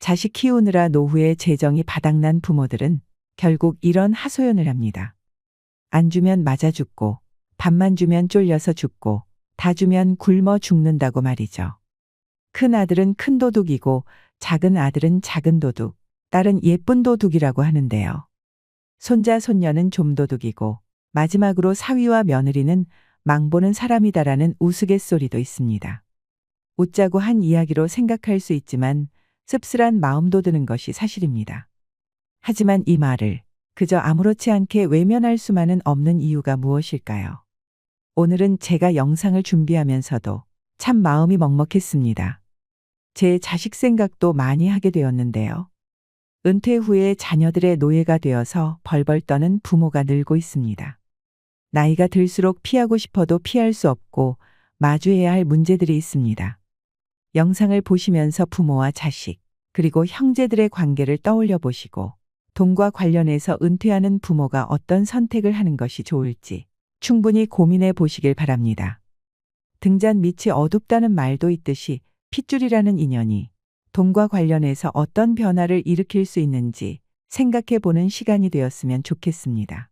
자식 키우느라 노후에 재정이 바닥난 부모들은 결국 이런 하소연을 합니다. 안 주면 맞아 죽고, 밥만 주면 쫄려서 죽고, 다 주면 굶어 죽는다고 말이죠. 큰 아들은 큰 도둑이고 작은 아들은 작은 도둑, 딸은 예쁜 도둑이라고 하는데요. 손자 손녀는 좀 도둑이고 마지막으로 사위와 며느리는 망보는 사람이다라는 우스갯소리도 있습니다. 웃자고 한 이야기로 생각할 수 있지만 씁쓸한 마음도 드는 것이 사실입니다. 하지만 이 말을 그저 아무렇지 않게 외면할 수만은 없는 이유가 무엇일까요? 오늘은 제가 영상을 준비하면서도 참 마음이 먹먹했습니다. 제 자식 생각도 많이 하게 되었는데요. 은퇴 후에 자녀들의 노예가 되어서 벌벌 떠는 부모가 늘고 있습니다. 나이가 들수록 피하고 싶어도 피할 수 없고 마주해야 할 문제들이 있습니다. 영상을 보시면서 부모와 자식, 그리고 형제들의 관계를 떠올려 보시고 돈과 관련해서 은퇴하는 부모가 어떤 선택을 하는 것이 좋을지 충분히 고민해 보시길 바랍니다. 등잔 밑이 어둡다는 말도 있듯이 핏줄이라는 인연이 돈과 관련해서 어떤 변화를 일으킬 수 있는지 생각해 보는 시간이 되었으면 좋겠습니다.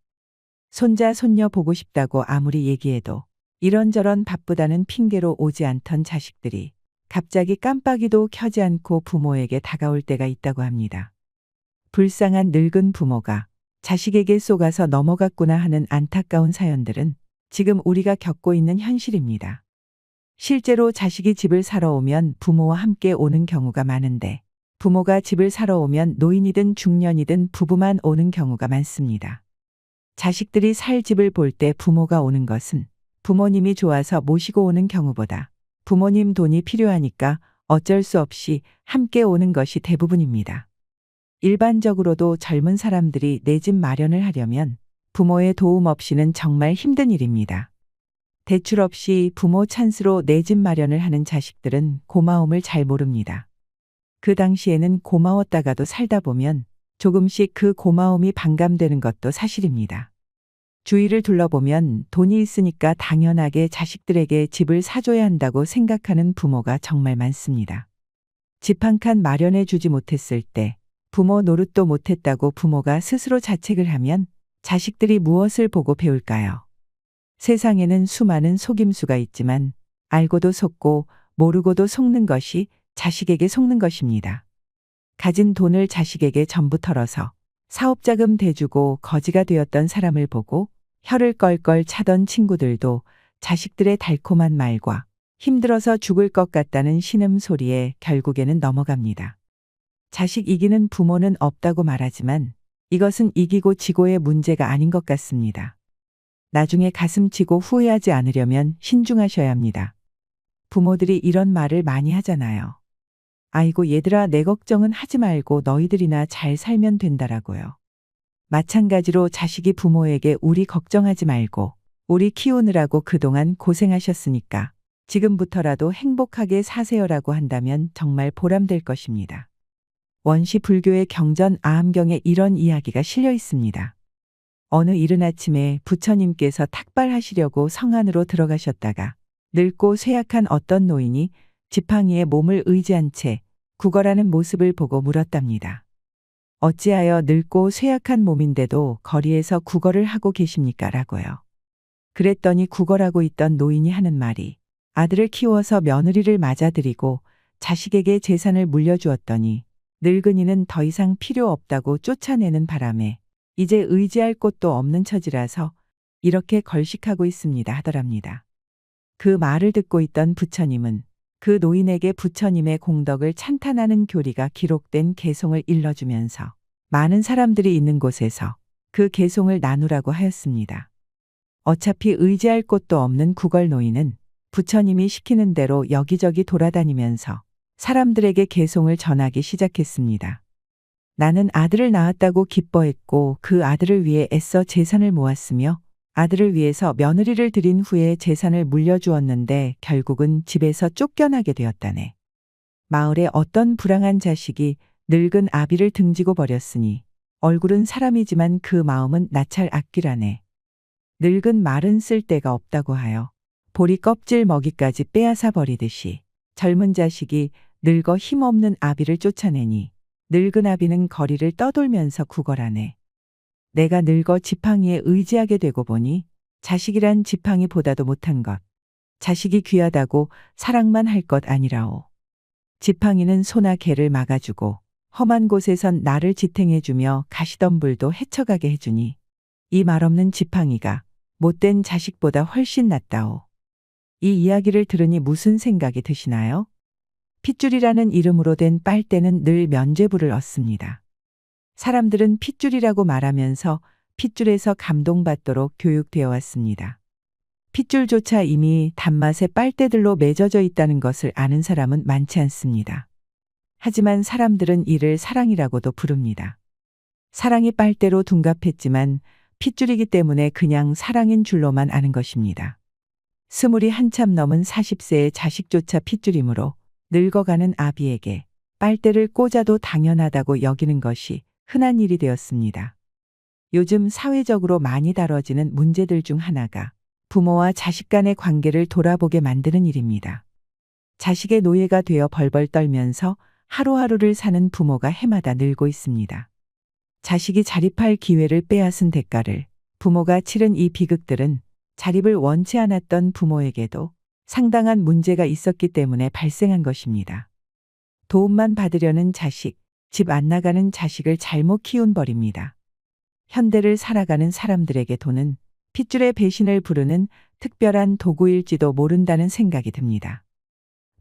손자, 손녀 보고 싶다고 아무리 얘기해도 이런저런 바쁘다는 핑계로 오지 않던 자식들이 갑자기 깜빡이도 켜지 않고 부모에게 다가올 때가 있다고 합니다. 불쌍한 늙은 부모가 자식에게 속아서 넘어갔구나 하는 안타까운 사연들은 지금 우리가 겪고 있는 현실입니다. 실제로 자식이 집을 사러 오면 부모와 함께 오는 경우가 많은데 부모가 집을 사러 오면 노인이든 중년이든 부부만 오는 경우가 많습니다. 자식들이 살 집을 볼 때 부모가 오는 것은 부모님이 좋아서 모시고 오는 경우보다 부모님 돈이 필요하니까 어쩔 수 없이 함께 오는 것이 대부분입니다. 일반적으로도 젊은 사람들이 내 집 마련을 하려면 부모의 도움 없이는 정말 힘든 일입니다. 대출 없이 부모 찬스로 내 집 마련을 하는 자식들은 고마움을 잘 모릅니다. 그 당시에는 고마웠다가도 살다 보면 조금씩 그 고마움이 반감되는 것도 사실입니다. 주위를 둘러보면 돈이 있으니까 당연하게 자식들에게 집을 사줘야 한다고 생각하는 부모가 정말 많습니다. 집 한 칸 마련해 주지 못했을 때 부모 노릇도 못했다고 부모가 스스로 자책을 하면 자식들이 무엇을 보고 배울까요? 세상에는 수많은 속임수가 있지만 알고도 속고 모르고도 속는 것이 자식에게 속는 것입니다. 가진 돈을 자식에게 전부 털어서 사업자금 대주고 거지가 되었던 사람을 보고 혀를 껄껄 차던 친구들도 자식들의 달콤한 말과 힘들어서 죽을 것 같다는 신음소리에 결국에는 넘어갑니다. 자식 이기는 부모는 없다고 말하지만 이것은 이기고 지고의 문제가 아닌 것 같습니다. 나중에 가슴 치고 후회하지 않으려면 신중하셔야 합니다. 부모들이 이런 말을 많이 하잖아요. 아이고 얘들아 내 걱정은 하지 말고 너희들이나 잘 살면 된다라고요. 마찬가지로 자식이 부모에게 우리 걱정하지 말고 우리 키우느라고 그동안 고생하셨으니까 지금부터라도 행복하게 사세요라고 한다면 정말 보람될 것입니다. 원시 불교의 경전 아함경에 이런 이야기가 실려 있습니다. 어느 이른 아침에 부처님께서 탁발하시려고 성 안으로 들어가셨다가 늙고 쇠약한 어떤 노인이 지팡이에 몸을 의지한 채 구걸하는 모습을 보고 물었답니다. 어찌하여 늙고 쇠약한 몸인데도 거리에서 구걸을 하고 계십니까? 라고요. 그랬더니 구걸하고 있던 노인이 하는 말이 아들을 키워서 며느리를 맞아들이고 자식에게 재산을 물려주었더니 늙은이는 더 이상 필요 없다고 쫓아내는 바람에 이제 의지할 곳도 없는 처지라서 이렇게 걸식하고 있습니다 하더랍니다. 그 말을 듣고 있던 부처님은 그 노인에게 부처님의 공덕을 찬탄하는 교리가 기록된 개송을 일러주면서 많은 사람들이 있는 곳에서 그 개송을 나누라고 하였습니다. 어차피 의지할 곳도 없는 구걸 노인은 부처님이 시키는 대로 여기저기 돌아다니면서 사람들에게 개송을 전하기 시작했습니다. 나는 아들을 낳았다고 기뻐했고 그 아들을 위해 애써 재산을 모았으며 아들을 위해서 며느리를 들인 후에 재산을 물려주었는데 결국은 집에서 쫓겨나게 되었다네. 마을에 어떤 불량한 자식이 늙은 아비를 등지고 버렸으니 얼굴은 사람이지만 그 마음은 나찰 악귀라네. 늙은 말은 쓸 데가 없다고 하여 보리 껍질 먹이까지 빼앗아 버리듯이 젊은 자식이 늙어 힘없는 아비를 쫓아내니 늙은 아비는 거리를 떠돌면서 구걸하네. 내가 늙어 지팡이에 의지하게 되고 보니 자식이란 지팡이보다도 못한 것. 자식이 귀하다고 사랑만 할 것 아니라오. 지팡이는 소나 개를 막아주고 험한 곳에선 나를 지탱해주며 가시덤불도 헤쳐가게 해주니 이 말없는 지팡이가 못된 자식보다 훨씬 낫다오. 이 이야기를 들으니 무슨 생각이 드시나요? 핏줄이라는 이름으로 된 빨대는 늘 면죄부를 얻습니다. 사람들은 핏줄이라고 말하면서 핏줄에서 감동받도록 교육되어 왔습니다. 핏줄조차 이미 단맛의 빨대들로 맺어져 있다는 것을 아는 사람은 많지 않습니다. 하지만 사람들은 이를 사랑이라고도 부릅니다. 사랑이 빨대로 둔갑했지만 핏줄이기 때문에 그냥 사랑인 줄로만 아는 것입니다. 스물이 한참 넘은 40세의 자식조차 핏줄이므로 늙어가는 아비에게 빨대를 꽂아도 당연하다고 여기는 것이 흔한 일이 되었습니다. 요즘 사회적으로 많이 다뤄지는 문제들 중 하나가 부모와 자식 간의 관계를 돌아보게 만드는 일입니다. 자식의 노예가 되어 벌벌 떨면서 하루하루를 사는 부모가 해마다 늘고 있습니다. 자식이 자립할 기회를 빼앗은 대가를 부모가 치른 이 비극들은 자립을 원치 않았던 부모에게도 상당한 문제가 있었기 때문에 발생한 것입니다. 도움만 받으려는 자식, 집 안 나가는 자식을 잘못 키운 벌입니다. 현대를 살아가는 사람들에게 돈은 핏줄의 배신을 부르는 특별한 도구일지도 모른다는 생각이 듭니다.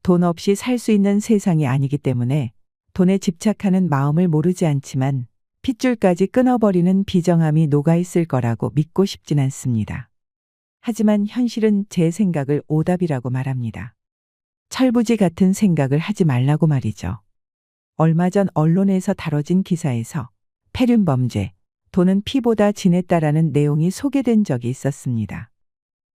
돈 없이 살 수 있는 세상이 아니기 때문에 돈에 집착하는 마음을 모르지 않지만 핏줄까지 끊어버리는 비정함이 녹아있을 거라고 믿고 싶진 않습니다. 하지만 현실은 제 생각을 오답이라고 말합니다. 철부지 같은 생각을 하지 말라고 말이죠. 얼마 전 언론에서 다뤄진 기사에서 폐륜 범죄, 돈은 피보다 진했다라는 내용이 소개된 적이 있었습니다.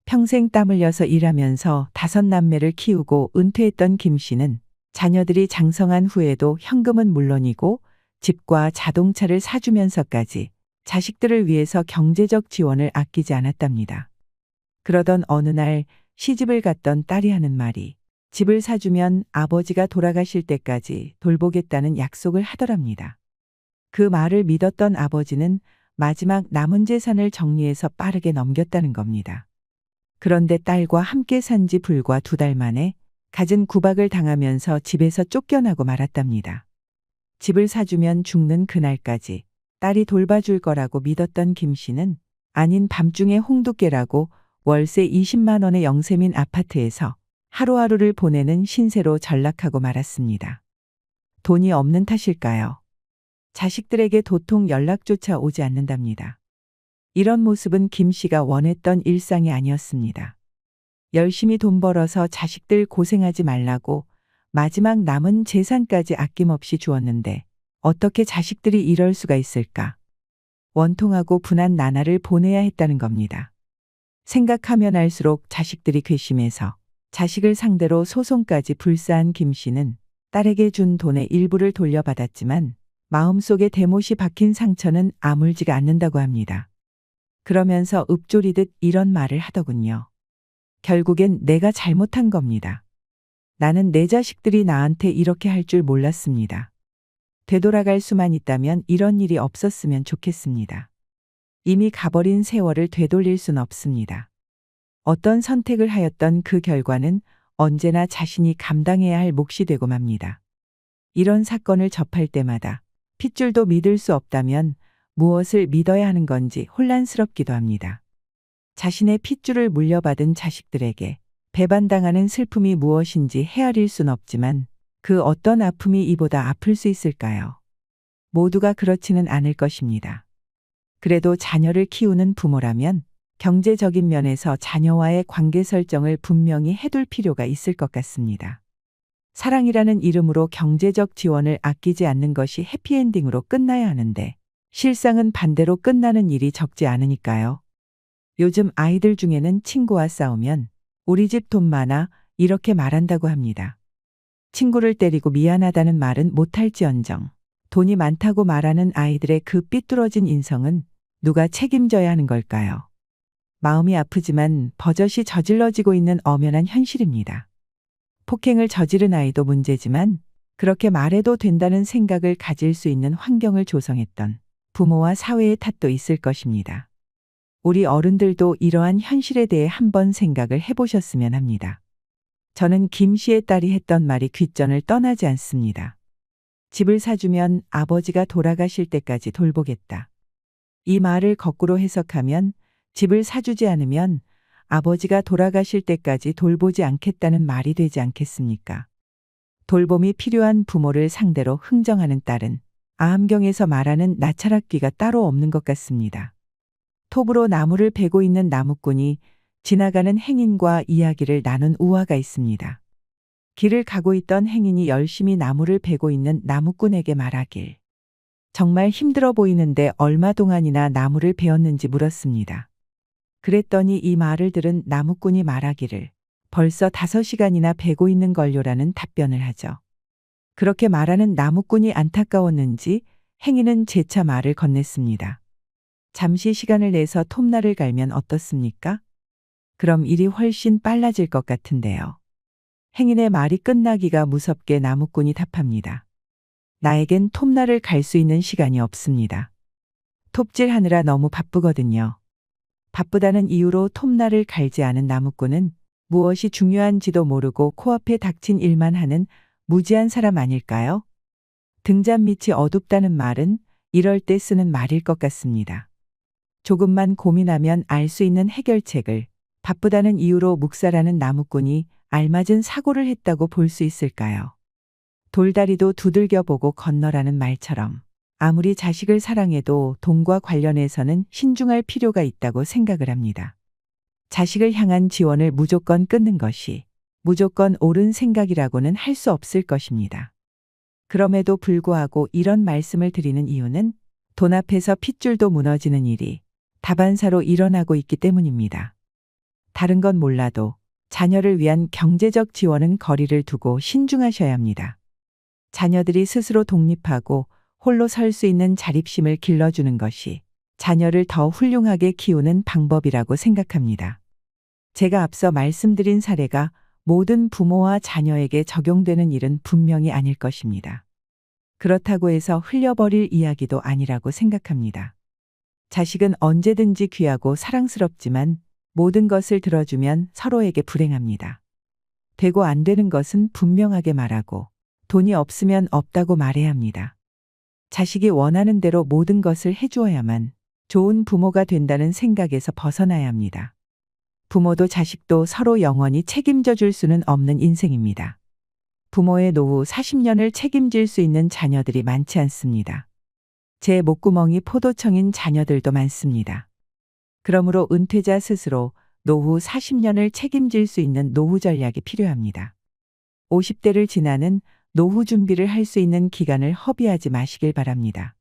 평생 땀 흘려서 일하면서 5남매를 키우고 은퇴했던 김 씨는 자녀들이 장성한 후에도 현금은 물론이고 집과 자동차를 사주면서까지 자식들을 위해서 경제적 지원을 아끼지 않았답니다. 그러던 어느 날 시집을 갔던 딸이 하는 말이 집을 사주면 아버지가 돌아가실 때까지 돌보겠다는 약속을 하더랍니다. 그 말을 믿었던 아버지는 마지막 남은 재산을 정리해서 빠르게 넘겼다는 겁니다. 그런데 딸과 함께 산 지 불과 2달 만에 갖은 구박을 당하면서 집에서 쫓겨나고 말았답니다. 집을 사주면 죽는 그날까지 딸이 돌봐줄 거라고 믿었던 김 씨는 아닌 밤중에 홍두깨라고 월세 20만 원의 영세민 아파트에서 하루하루를 보내는 신세로 전락하고 말았습니다. 돈이 없는 탓일까요? 자식들에게 도통 연락조차 오지 않는답니다. 이런 모습은 김 씨가 원했던 일상이 아니었습니다. 열심히 돈 벌어서 자식들 고생하지 말라고 마지막 남은 재산까지 아낌없이 주었는데 어떻게 자식들이 이럴 수가 있을까? 원통하고 분한 나날을 보내야 했다는 겁니다. 생각하면 할수록 자식들이 괘씸해서 자식을 상대로 소송까지 불사한 김 씨는 딸에게 준 돈의 일부를 돌려받았지만 마음속에 대못이 박힌 상처는 아물지가 않는다고 합니다. 그러면서 읊조리듯 이런 말을 하더군요. 결국엔 내가 잘못한 겁니다. 나는 내 자식들이 나한테 이렇게 할 줄 몰랐습니다. 되돌아갈 수만 있다면 이런 일이 없었으면 좋겠습니다. 이미 가버린 세월을 되돌릴 순 없습니다. 어떤 선택을 하였던 그 결과는 언제나 자신이 감당해야 할 몫이 되고 맙니다. 이런 사건을 접할 때마다 핏줄도 믿을 수 없다면 무엇을 믿어야 하는 건지 혼란스럽기도 합니다. 자신의 핏줄을 물려받은 자식들에게 배반당하는 슬픔이 무엇인지 헤아릴 순 없지만 그 어떤 아픔이 이보다 아플 수 있을까요? 모두가 그렇지는 않을 것입니다. 그래도 자녀를 키우는 부모라면 경제적인 면에서 자녀와의 관계 설정을 분명히 해둘 필요가 있을 것 같습니다. 사랑이라는 이름으로 경제적 지원을 아끼지 않는 것이 해피엔딩으로 끝나야 하는데 실상은 반대로 끝나는 일이 적지 않으니까요. 요즘 아이들 중에는 친구와 싸우면 우리 집 돈 많아 이렇게 말한다고 합니다. 친구를 때리고 미안하다는 말은 못할지언정 돈이 많다고 말하는 아이들의 그 삐뚤어진 인성은 누가 책임져야 하는 걸까요? 마음이 아프지만 버젓이 저질러지고 있는 엄연한 현실입니다. 폭행을 저지른 아이도 문제지만 그렇게 말해도 된다는 생각을 가질 수 있는 환경을 조성했던 부모와 사회의 탓도 있을 것입니다. 우리 어른들도 이러한 현실에 대해 한번 생각을 해보셨으면 합니다. 저는 김 씨의 딸이 했던 말이 귓전을 떠나지 않습니다. 집을 사주면 아버지가 돌아가실 때까지 돌보겠다. 이 말을 거꾸로 해석하면 집을 사주지 않으면 아버지가 돌아가실 때까지 돌보지 않겠다는 말이 되지 않겠습니까? 돌봄이 필요한 부모를 상대로 흥정하는 딸은 아함경에서 말하는 나찰학귀가 따로 없는 것 같습니다. 톱으로 나무를 베고 있는 나무꾼이 지나가는 행인과 이야기를 나눈 우화가 있습니다. 길을 가고 있던 행인이 열심히 나무를 베고 있는 나무꾼에게 말하길. 정말 힘들어 보이는데 얼마 동안이나 나무를 베었는지 물었습니다. 그랬더니 이 말을 들은 나무꾼이 말하기를 벌써 5시간이나 베고 있는 걸요라는 답변을 하죠. 그렇게 말하는 나무꾼이 안타까웠는지 행인은 재차 말을 건넸습니다. 잠시 시간을 내서 톱날을 갈면 어떻습니까? 그럼 일이 훨씬 빨라질 것 같은데요. 행인의 말이 끝나기가 무섭게 나무꾼이 답합니다. 나에겐 톱날을 갈 수 있는 시간이 없습니다. 톱질하느라 너무 바쁘거든요. 바쁘다는 이유로 톱날을 갈지 않은 나무꾼은 무엇이 중요한지도 모르고 코앞에 닥친 일만 하는 무지한 사람 아닐까요? 등잔 밑이 어둡다는 말은 이럴 때 쓰는 말일 것 같습니다. 조금만 고민하면 알 수 있는 해결책을 바쁘다는 이유로 묵살하는 나무꾼이 알맞은 사고를 했다고 볼 수 있을까요? 돌다리도 두들겨 보고 건너라는 말처럼 아무리 자식을 사랑해도 돈과 관련해서는 신중할 필요가 있다고 생각을 합니다. 자식을 향한 지원을 무조건 끊는 것이 무조건 옳은 생각이라고는 할 수 없을 것입니다. 그럼에도 불구하고 이런 말씀을 드리는 이유는 돈 앞에서 핏줄도 무너지는 일이 다반사로 일어나고 있기 때문입니다. 다른 건 몰라도 자녀를 위한 경제적 지원은 거리를 두고 신중하셔야 합니다. 자녀들이 스스로 독립하고 홀로 설 수 있는 자립심을 길러주는 것이 자녀를 더 훌륭하게 키우는 방법이라고 생각합니다. 제가 앞서 말씀드린 사례가 모든 부모와 자녀에게 적용되는 일은 분명히 아닐 것입니다. 그렇다고 해서 흘려버릴 이야기도 아니라고 생각합니다. 자식은 언제든지 귀하고 사랑스럽지만 모든 것을 들어주면 서로에게 불행합니다. 되고 안 되는 것은 분명하게 말하고 돈이 없으면 없다고 말해야 합니다. 자식이 원하는 대로 모든 것을 해주어야만 좋은 부모가 된다는 생각에서 벗어나야 합니다. 부모도 자식도 서로 영원히 책임져 줄 수는 없는 인생입니다. 부모의 노후 40년을 책임질 수 있는 자녀들이 많지 않습니다. 제 목구멍이 포도청인 자녀들도 많습니다. 그러므로 은퇴자 스스로 노후 40년을 책임질 수 있는 노후 전략이 필요합니다. 50대를 지나는 노후 준비를 할 수 있는 기간을 허비하지 마시길 바랍니다.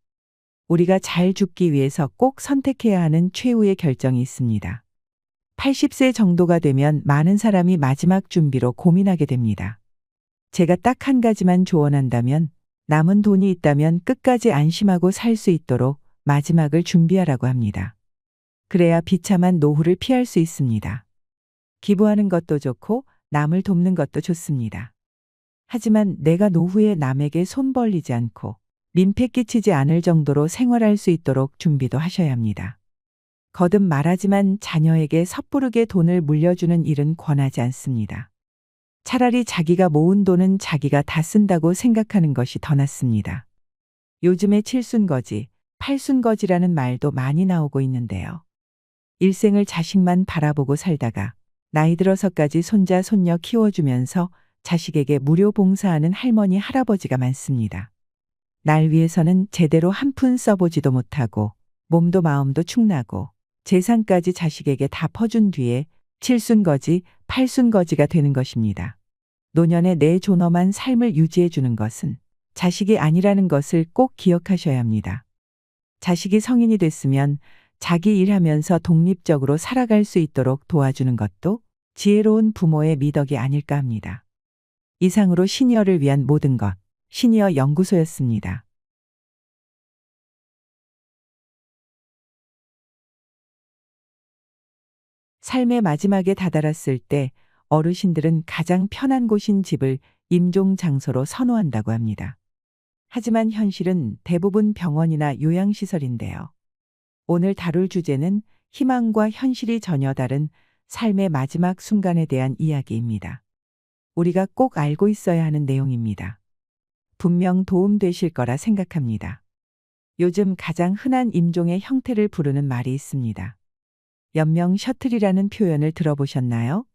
우리가 잘 죽기 위해서 꼭 선택해야 하는 최후의 결정이 있습니다. 80세 정도가 되면 많은 사람이 마지막 준비로 고민하게 됩니다. 제가 딱 한 가지만 조언한다면 남은 돈이 있다면 끝까지 안심하고 살 수 있도록 마지막을 준비하라고 합니다. 그래야 비참한 노후를 피할 수 있습니다. 기부하는 것도 좋고 남을 돕는 것도 좋습니다. 하지만 내가 노후에 남에게 손 벌리지 않고 민폐 끼치지 않을 정도로 생활할 수 있도록 준비도 하셔야 합니다. 거듭 말하지만 자녀에게 섣부르게 돈을 물려주는 일은 권하지 않습니다. 차라리 자기가 모은 돈은 자기가 다 쓴다고 생각하는 것이 더 낫습니다. 요즘에 칠순거지, 팔순거지라는 말도 많이 나오고 있는데요. 일생을 자식만 바라보고 살다가 나이 들어서까지 손자 손녀 키워주면서 자식에게 무료 봉사하는 할머니 할아버지가 많습니다. 날 위해서는 제대로 한 푼 써보지도 못하고 몸도 마음도 축나고 재산까지 자식에게 다 퍼준 뒤에 칠순거지, 팔순거지가 되는 것입니다. 노년에 내 존엄한 삶을 유지해 주는 것은 자식이 아니라는 것을 꼭 기억하셔야 합니다. 자식이 성인이 됐으면 자기 일하면서 독립적으로 살아갈 수 있도록 도와주는 것도 지혜로운 부모의 미덕이 아닐까 합니다. 이상으로 시니어를 위한 모든 것, 시니어 연구소였습니다. 삶의 마지막에 다다랐을 때 어르신들은 가장 편한 곳인 집을 임종 장소로 선호한다고 합니다. 하지만 현실은 대부분 병원이나 요양시설인데요. 오늘 다룰 주제는 희망과 현실이 전혀 다른 삶의 마지막 순간에 대한 이야기입니다. 우리가 꼭 알고 있어야 하는 내용입니다. 분명 도움되실 거라 생각합니다. 요즘 가장 흔한 임종의 형태를 부르는 말이 있습니다. 연명 셔틀이라는 표현을 들어보셨나요?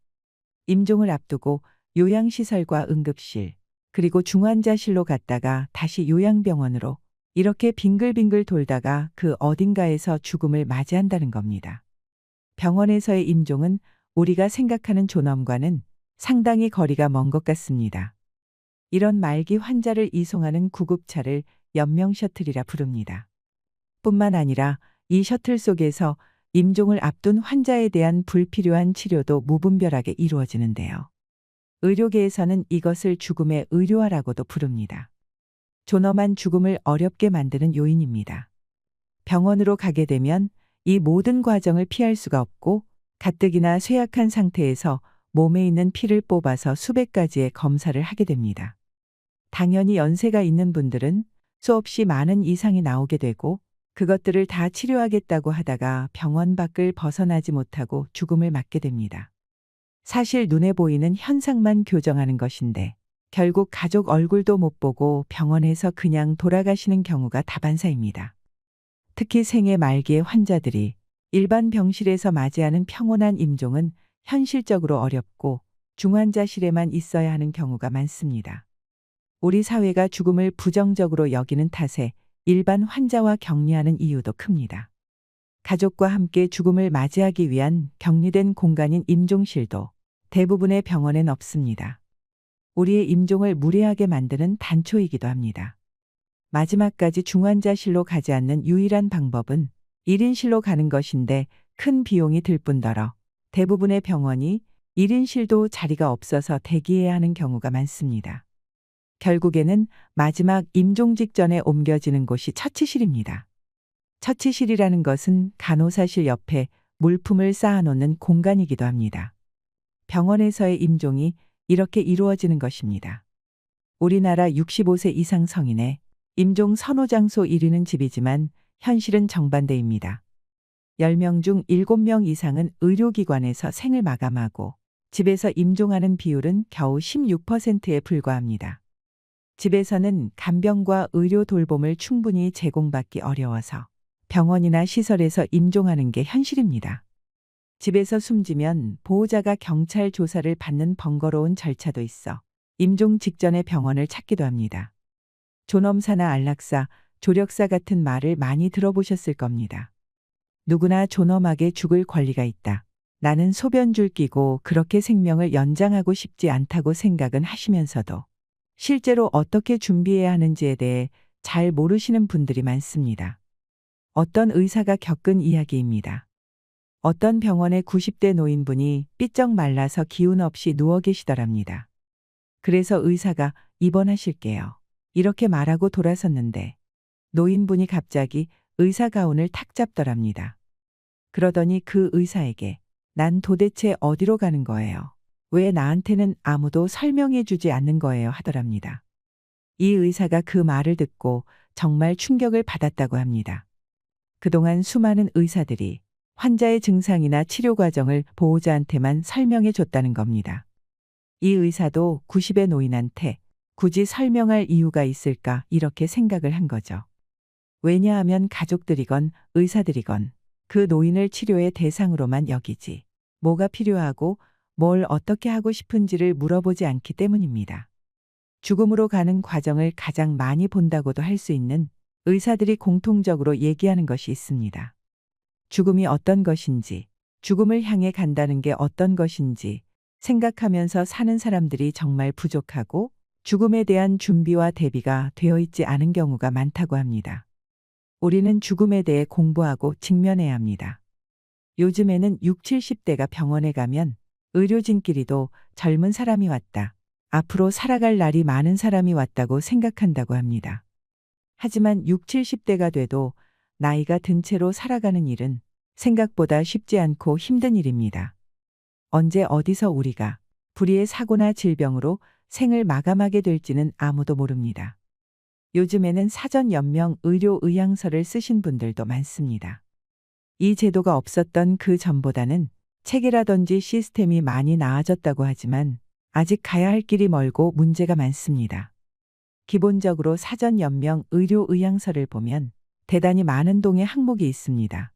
임종을 앞두고 요양시설과 응급실, 그리고 중환자실로 갔다가 다시 요양병원으로 이렇게 빙글빙글 돌다가 그 어딘가에서 죽음을 맞이한다는 겁니다. 병원에서의 임종은 우리가 생각하는 존엄과는 상당히 거리가 먼 것 같습니다. 이런 말기 환자를 이송하는 구급차를 연명 셔틀이라 부릅니다. 뿐만 아니라 이 셔틀 속에서 임종을 앞둔 환자에 대한 불필요한 치료도 무분별하게 이루어지는데요. 의료계에서는 이것을 죽음의 의료화라고도 부릅니다. 존엄한 죽음을 어렵게 만드는 요인입니다. 병원으로 가게 되면 이 모든 과정을 피할 수가 없고 가뜩이나 쇠약한 상태에서 몸에 있는 피를 뽑아서 수백 가지의 검사를 하게 됩니다. 당연히 연세가 있는 분들은 수없이 많은 이상이 나오게 되고 그것들을 다 치료하겠다고 하다가 병원 밖을 벗어나지 못하고 죽음을 맞게 됩니다. 사실 눈에 보이는 현상만 교정하는 것인데 결국 가족 얼굴도 못 보고 병원에서 그냥 돌아가시는 경우가 다반사입니다. 특히 생애 말기의 환자들이 일반 병실에서 맞이하는 평온한 임종은 현실적으로 어렵고 중환자실에만 있어야 하는 경우가 많습니다. 우리 사회가 죽음을 부정적으로 여기는 탓에 일반 환자와 격리하는 이유도 큽니다. 가족과 함께 죽음을 맞이하기 위한 격리된 공간인 임종실도 대부분의 병원엔 없습니다. 우리의 임종을 무례하게 만드는 단초이기도 합니다. 마지막까지 중환자실로 가지 않는 유일한 방법은 1인실로 가는 것인데 큰 비용이 들 뿐더러 대부분의 병원이 1인실도 자리가 없어서 대기해야 하는 경우가 많습니다. 결국에는 마지막 임종 직전에 옮겨지는 곳이 처치실입니다. 처치실이라는 것은 간호사실 옆에 물품을 쌓아놓는 공간이기도 합니다. 병원에서의 임종이 이렇게 이루어지는 것입니다. 우리나라 65세 이상 성인의 임종 선호장소 1위는 집이지만 현실은 정반대입니다. 10명 중 7명 이상은 의료기관에서 생을 마감하고 집에서 임종하는 비율은 겨우 16%에 불과합니다. 집에서는 간병과 의료 돌봄을 충분히 제공받기 어려워서 병원이나 시설에서 임종하는 게 현실입니다. 집에서 숨지면 보호자가 경찰 조사를 받는 번거로운 절차도 있어 임종 직전에 병원을 찾기도 합니다. 존엄사나 안락사, 조력사 같은 말을 많이 들어보셨을 겁니다. 누구나 존엄하게 죽을 권리가 있다. 나는 소변줄 끼고 그렇게 생명을 연장하고 싶지 않다고 생각은 하시면서도 실제로 어떻게 준비해야 하는지에 대해 잘 모르시는 분들이 많습니다. 어떤 의사가 겪은 이야기입니다. 어떤 병원의 90대 노인분이 삐쩍 말라서 기운 없이 누워 계시더랍니다. 그래서 의사가 입원하실게요. 이렇게 말하고 돌아섰는데 노인분이 갑자기 의사 가운을 탁 잡더랍니다. 그러더니 그 의사에게 난 도대체 어디로 가는 거예요? 왜 나한테는 아무도 설명해 주지 않는 거예요? 하더랍니다. 이 의사가 그 말을 듣고 정말 충격을 받았다고 합니다. 그동안 수많은 의사들이 환자의 증상이나 치료 과정을 보호자한테만 설명해 줬다는 겁니다. 이 의사도 90의 노인한테 굳이 설명할 이유가 있을까 이렇게 생각을 한 거죠. 왜냐하면 가족들이건 의사들이건 그 노인을 치료의 대상으로만 여기지 뭐가 필요하고 뭘 어떻게 하고 싶은지를 물어보지 않기 때문입니다. 죽음으로 가는 과정을 가장 많이 본다고도 할 수 있는 의사들이 공통적으로 얘기하는 것이 있습니다. 죽음이 어떤 것인지, 죽음을 향해 간다는 게 어떤 것인지 생각하면서 사는 사람들이 정말 부족하고 죽음에 대한 준비와 대비가 되어 있지 않은 경우가 많다고 합니다. 우리는 죽음에 대해 공부하고 직면해야 합니다. 요즘에는 60, 70대가 병원에 가면 의료진끼리도 젊은 사람이 왔다. 앞으로 살아갈 날이 많은 사람이 왔다고 생각한다고 합니다. 하지만 60, 70대가 돼도 나이가 든 채로 살아가는 일은 생각보다 쉽지 않고 힘든 일입니다. 언제 어디서 우리가 불의의 사고나 질병으로 생을 마감하게 될지는 아무도 모릅니다. 요즘에는 사전 연명 의료 의향서를 쓰신 분들도 많습니다. 이 제도가 없었던 그 전보다는 체계라든지 시스템이 많이 나아졌다고 하지만 아직 가야 할 길이 멀고 문제가 많습니다. 기본적으로 사전 연명 의료 의향서를 보면 대단히 많은 동의 항목이 있습니다.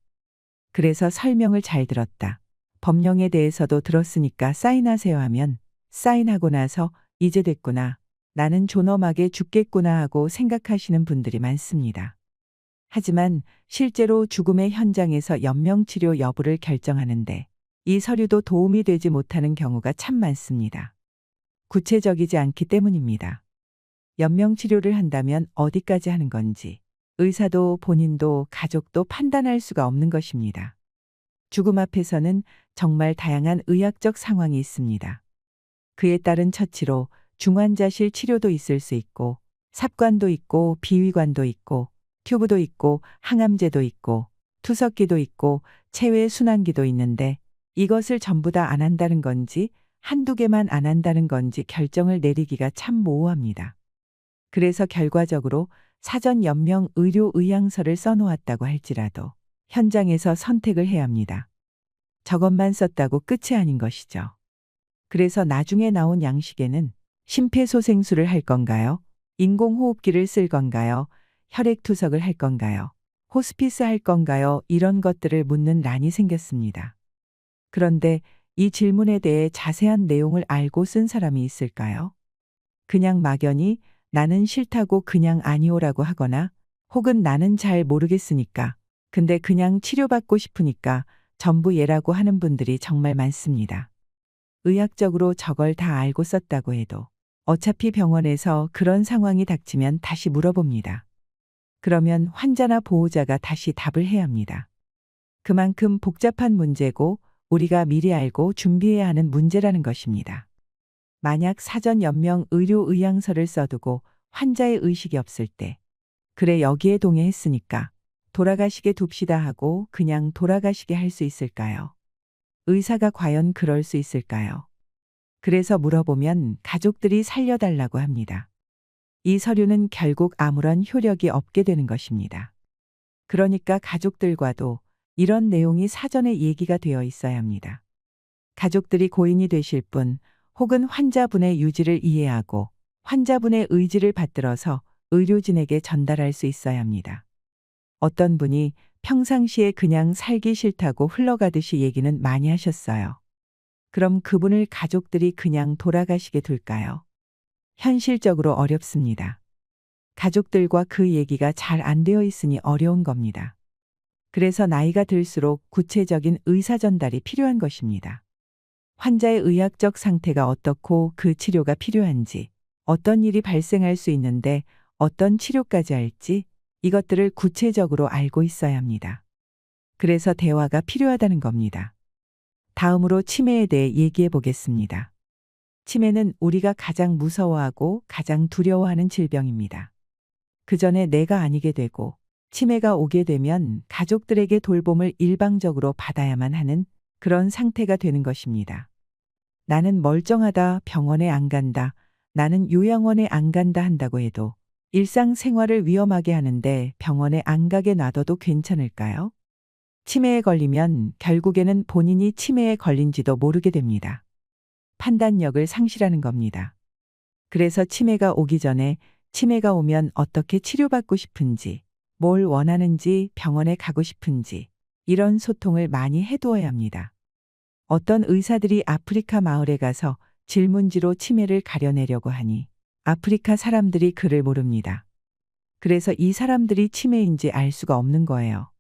그래서 설명을 잘 들었다. 법령에 대해서도 들었으니까 사인하세요 하면 사인하고 나서 이제 됐구나. 나는 존엄하게 죽겠구나 하고 생각하시는 분들이 많습니다. 하지만 실제로 죽음의 현장에서 연명치료 여부를 결정하는데 이 서류도 도움이 되지 못하는 경우가 참 많습니다. 구체적이지 않기 때문입니다. 연명치료를 한다면 어디까지 하는 건지 의사도 본인도 가족도 판단할 수가 없는 것입니다. 죽음 앞에서는 정말 다양한 의학적 상황이 있습니다. 그에 따른 처치로 중환자실 치료도 있을 수 있고 삽관도 있고 비위관도 있고 튜브도 있고 항암제도 있고 투석기도 있고 체외 순환기도 있는데 이것을 전부 다 안 한다는 건지 한두 개만 안 한다는 건지 결정을 내리기가 참 모호합니다. 그래서 결과적으로 사전 연명 의료 의향서를 써놓았다고 할지라도 현장에서 선택을 해야 합니다. 저것만 썼다고 끝이 아닌 것이죠. 그래서 나중에 나온 양식에는 심폐소생술을 할 건가요? 인공호흡기를 쓸 건가요? 혈액투석을 할 건가요? 호스피스 할 건가요? 이런 것들을 묻는 란이 생겼습니다. 그런데 이 질문에 대해 자세한 내용을 알고 쓴 사람이 있을까요? 그냥 막연히 나는 싫다고 그냥 아니오라고 하거나 혹은 나는 잘 모르겠으니까 근데 그냥 치료받고 싶으니까 전부 예라고 하는 분들이 정말 많습니다. 의학적으로 저걸 다 알고 썼다고 해도 어차피 병원에서 그런 상황이 닥치면 다시 물어봅니다. 그러면 환자나 보호자가 다시 답을 해야 합니다. 그만큼 복잡한 문제고 우리가 미리 알고 준비해야 하는 문제라는 것입니다. 만약 사전 연명 의료 의향서를 써두고 환자의 의식이 없을 때 그래 여기에 동의했으니까 돌아가시게 둡시다 하고 그냥 돌아가시게 할 수 있을까요? 의사가 과연 그럴 수 있을까요? 그래서 물어보면 가족들이 살려달라고 합니다. 이 서류는 결국 아무런 효력이 없게 되는 것입니다. 그러니까 가족들과도 이런 내용이 사전에 얘기가 되어 있어야 합니다. 가족들이 고인이 되실 분 혹은 환자분의 유지를 이해하고 환자분의 의지를 받들어서 의료진에게 전달할 수 있어야 합니다. 어떤 분이 평상시에 그냥 살기 싫다고 흘러가듯이 얘기는 많이 하셨어요. 그럼 그분을 가족들이 그냥 돌아가시게 둘까요? 현실적으로 어렵습니다. 가족들과 그 얘기가 잘 안 되어 있으니 어려운 겁니다. 그래서 나이가 들수록 구체적인 의사 전달이 필요한 것입니다. 환자의 의학적 상태가 어떻고 그 치료가 필요한지, 어떤 일이 발생할 수 있는데 어떤 치료까지 할지 이것들을 구체적으로 알고 있어야 합니다. 그래서 대화가 필요하다는 겁니다. 다음으로 치매에 대해 얘기해 보겠습니다. 치매는 우리가 가장 무서워하고 가장 두려워하는 질병입니다. 그 전에 내가 아니게 되고 치매가 오게 되면 가족들에게 돌봄을 일방적으로 받아야만 하는 그런 상태가 되는 것입니다. 나는 멀쩡하다, 병원에 안 간다, 나는 요양원에 안 간다 한다고 해도 일상생활을 위험하게 하는데 병원에 안 가게 놔둬도 괜찮을까요? 치매에 걸리면 결국에는 본인이 치매에 걸린지도 모르게 됩니다. 판단력을 상실하는 겁니다. 그래서 치매가 오기 전에 치매가 오면 어떻게 치료받고 싶은지, 뭘 원하는지, 병원에 가고 싶은지 이런 소통을 많이 해두어야 합니다. 어떤 의사들이 아프리카 마을에 가서 질문지로 치매를 가려내려고 하니 아프리카 사람들이 그를 모릅니다. 그래서 이 사람들이 치매인지 알 수가 없는 거예요.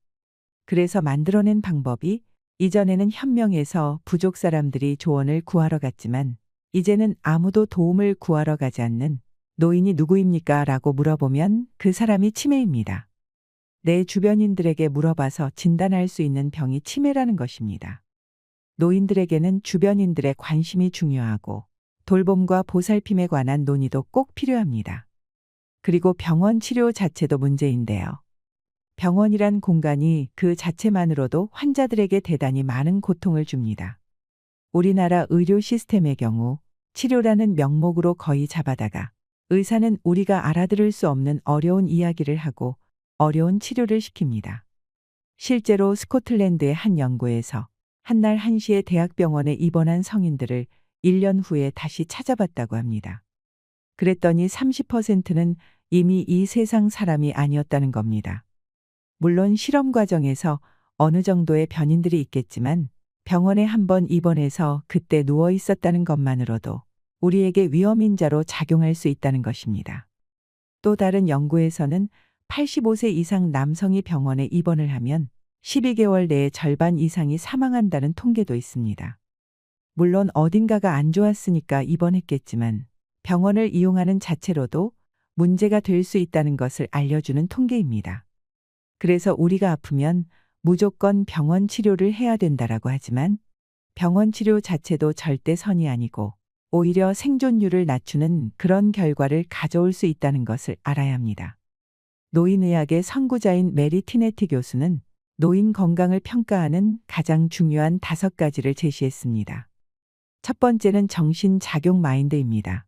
그래서 만들어낸 방법이 이전에는 현명해서 부족 사람들이 조언을 구하러 갔지만 이제는 아무도 도움을 구하러 가지 않는 노인이 누구입니까? 라고 물어보면 그 사람이 치매입니다. 내 주변인들에게 물어봐서 진단할 수 있는 병이 치매라는 것입니다. 노인들에게는 주변인들의 관심이 중요하고 돌봄과 보살핌에 관한 논의도 꼭 필요합니다. 그리고 병원 치료 자체도 문제인데요. 병원이란 공간이 그 자체만으로도 환자들에게 대단히 많은 고통을 줍니다. 우리나라 의료 시스템의 경우 치료라는 명목으로 거의 잡아다가 의사는 우리가 알아들을 수 없는 어려운 이야기를 하고 어려운 치료를 시킵니다. 실제로 스코틀랜드의 한 연구에서 한날 한시에 대학병원에 입원한 성인들을 1년 후에 다시 찾아봤다고 합니다. 그랬더니 30%는 이미 이 세상 사람이 아니었다는 겁니다. 물론 실험 과정에서 어느 정도의 변인들이 있겠지만 병원에 한번 입원해서 그때 누워 있었다는 것만으로도 우리에게 위험인자로 작용할 수 있다는 것입니다. 또 다른 연구에서는 85세 이상 남성이 병원에 입원을 하면 12개월 내에 절반 이상이 사망한다는 통계도 있습니다. 물론 어딘가가 안 좋았으니까 입원했겠지만 병원을 이용하는 자체로도 문제가 될 수 있다는 것을 알려주는 통계입니다. 그래서 우리가 아프면 무조건 병원 치료를 해야 된다라고 하지만 병원 치료 자체도 절대 선이 아니고 오히려 생존율을 낮추는 그런 결과를 가져올 수 있다는 것을 알아야 합니다. 노인의학의 선구자인 메리 티네티 교수는 노인 건강을 평가하는 가장 중요한 5가지를 제시했습니다. 첫 번째는 정신작용 마인드입니다.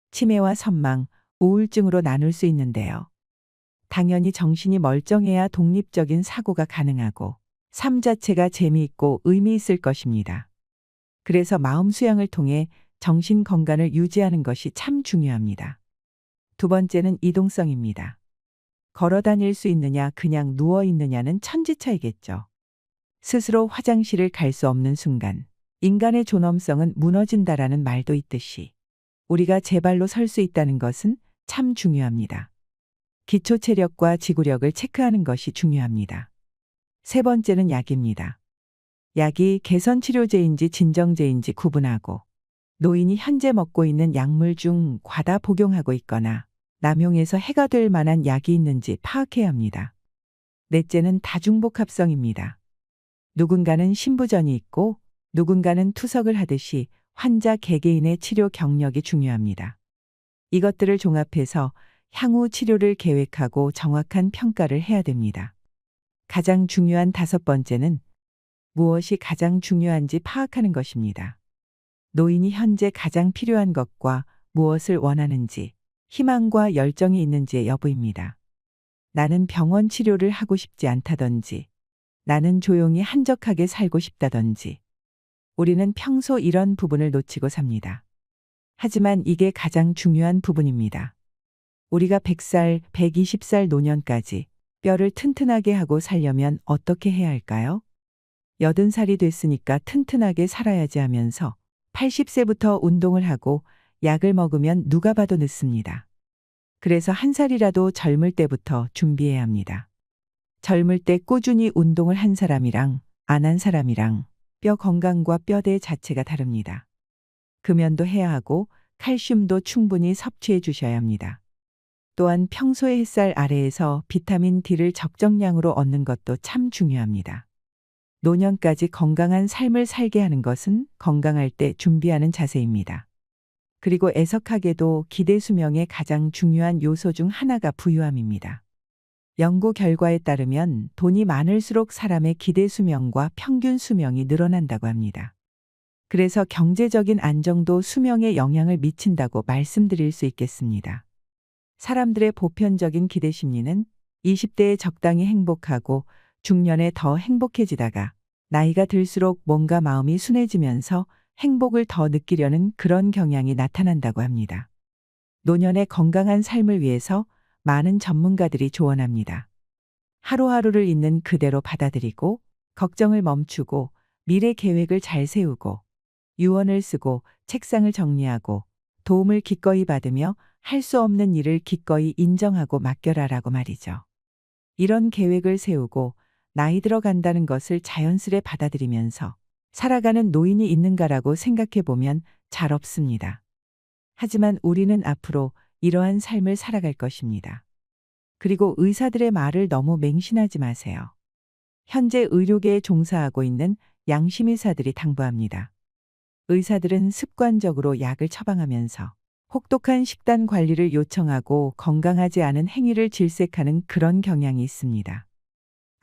치매와 선망, 우울증으로 나눌 수 있는데요. 당연히 정신이 멀쩡해야 독립적인 사고가 가능하고 삶 자체가 재미있고 의미 있을 것입니다. 그래서 마음 수양을 통해 정신 건강을 유지하는 것이 참 중요합니다. 두 번째는 이동성입니다. 걸어 다닐 수 있느냐 그냥 누워 있느냐는 천지차이겠죠. 스스로 화장실을 갈 수 없는 순간 인간의 존엄성은 무너진다라는 말도 있듯이 우리가 제 발로 설 수 있다는 것은 참 중요합니다. 기초 체력과 지구력을 체크하는 것이 중요합니다. 세 번째는 약입니다. 약이 개선 치료제인지 진정제인지 구분하고 노인이 현재 먹고 있는 약물 중 과다 복용하고 있거나 남용해서 해가 될 만한 약이 있는지 파악해야 합니다. 넷째는 다중복합성입니다. 누군가는 신부전이 있고 누군가는 투석을 하듯이 환자 개개인의 치료 경력이 중요합니다. 이것들을 종합해서 향후 치료를 계획하고 정확한 평가를 해야 됩니다. 가장 중요한 5번째는 무엇이 가장 중요한지 파악하는 것입니다. 노인이 현재 가장 필요한 것과 무엇을 원하는지, 희망과 열정이 있는지의 여부입니다. 나는 병원 치료를 하고 싶지 않다든지, 나는 조용히 한적하게 살고 싶다든지, 우리는 평소 이런 부분을 놓치고 삽니다. 하지만 이게 가장 중요한 부분입니다. 우리가 100살, 120살 노년까지 뼈를 튼튼하게 하고 살려면 어떻게 해야 할까요? 80살이 됐으니까 튼튼하게 살아야지 하면서 80세부터 운동을 하고 약을 먹으면 누가 봐도 늦습니다. 그래서 1살이라도 젊을 때부터 준비해야 합니다. 젊을 때 꾸준히 운동을 한 사람이랑 안 한 사람이랑 뼈 건강과 뼈대 자체가 다릅니다. 금연도 해야 하고 칼슘도 충분히 섭취해 주셔야 합니다. 또한 평소의 햇살 아래에서 비타민 D를 적정량으로 얻는 것도 참 중요합니다. 노년까지 건강한 삶을 살게 하는 것은 건강할 때 준비하는 자세입니다. 그리고 애석하게도 기대 수명의 가장 중요한 요소 중 하나가 부유함입니다. 연구 결과에 따르면 돈이 많을수록 사람의 기대 수명과 평균 수명이 늘어난다고 합니다. 그래서 경제적인 안정도 수명에 영향을 미친다고 말씀드릴 수 있겠습니다. 사람들의 보편적인 기대 심리는 20대에 적당히 행복하고 중년에 더 행복해지다가 나이가 들수록 뭔가 마음이 순해지면서 행복을 더 느끼려는 그런 경향이 나타난다고 합니다. 노년의 건강한 삶을 위해서 많은 전문가들이 조언합니다. 하루하루를 있는 그대로 받아들이고 걱정을 멈추고 미래 계획을 잘 세우고 유언을 쓰고 책상을 정리하고 도움을 기꺼이 받으며 할 수 없는 일을 기꺼이 인정하고 맡겨라라고 말이죠. 이런 계획을 세우고 나이 들어간다는 것을 자연스레 받아들이면서 살아가는 노인이 있는가라고 생각해 보면 잘 없습니다. 하지만 우리는 앞으로 이러한 삶을 살아갈 것입니다. 그리고 의사들의 말을 너무 맹신하지 마세요. 현재 의료계에 종사하고 있는 양심의사들이 당부합니다. 의사들은 습관적으로 약을 처방하면서 혹독한 식단 관리를 요청하고 건강하지 않은 행위를 질색하는 그런 경향이 있습니다.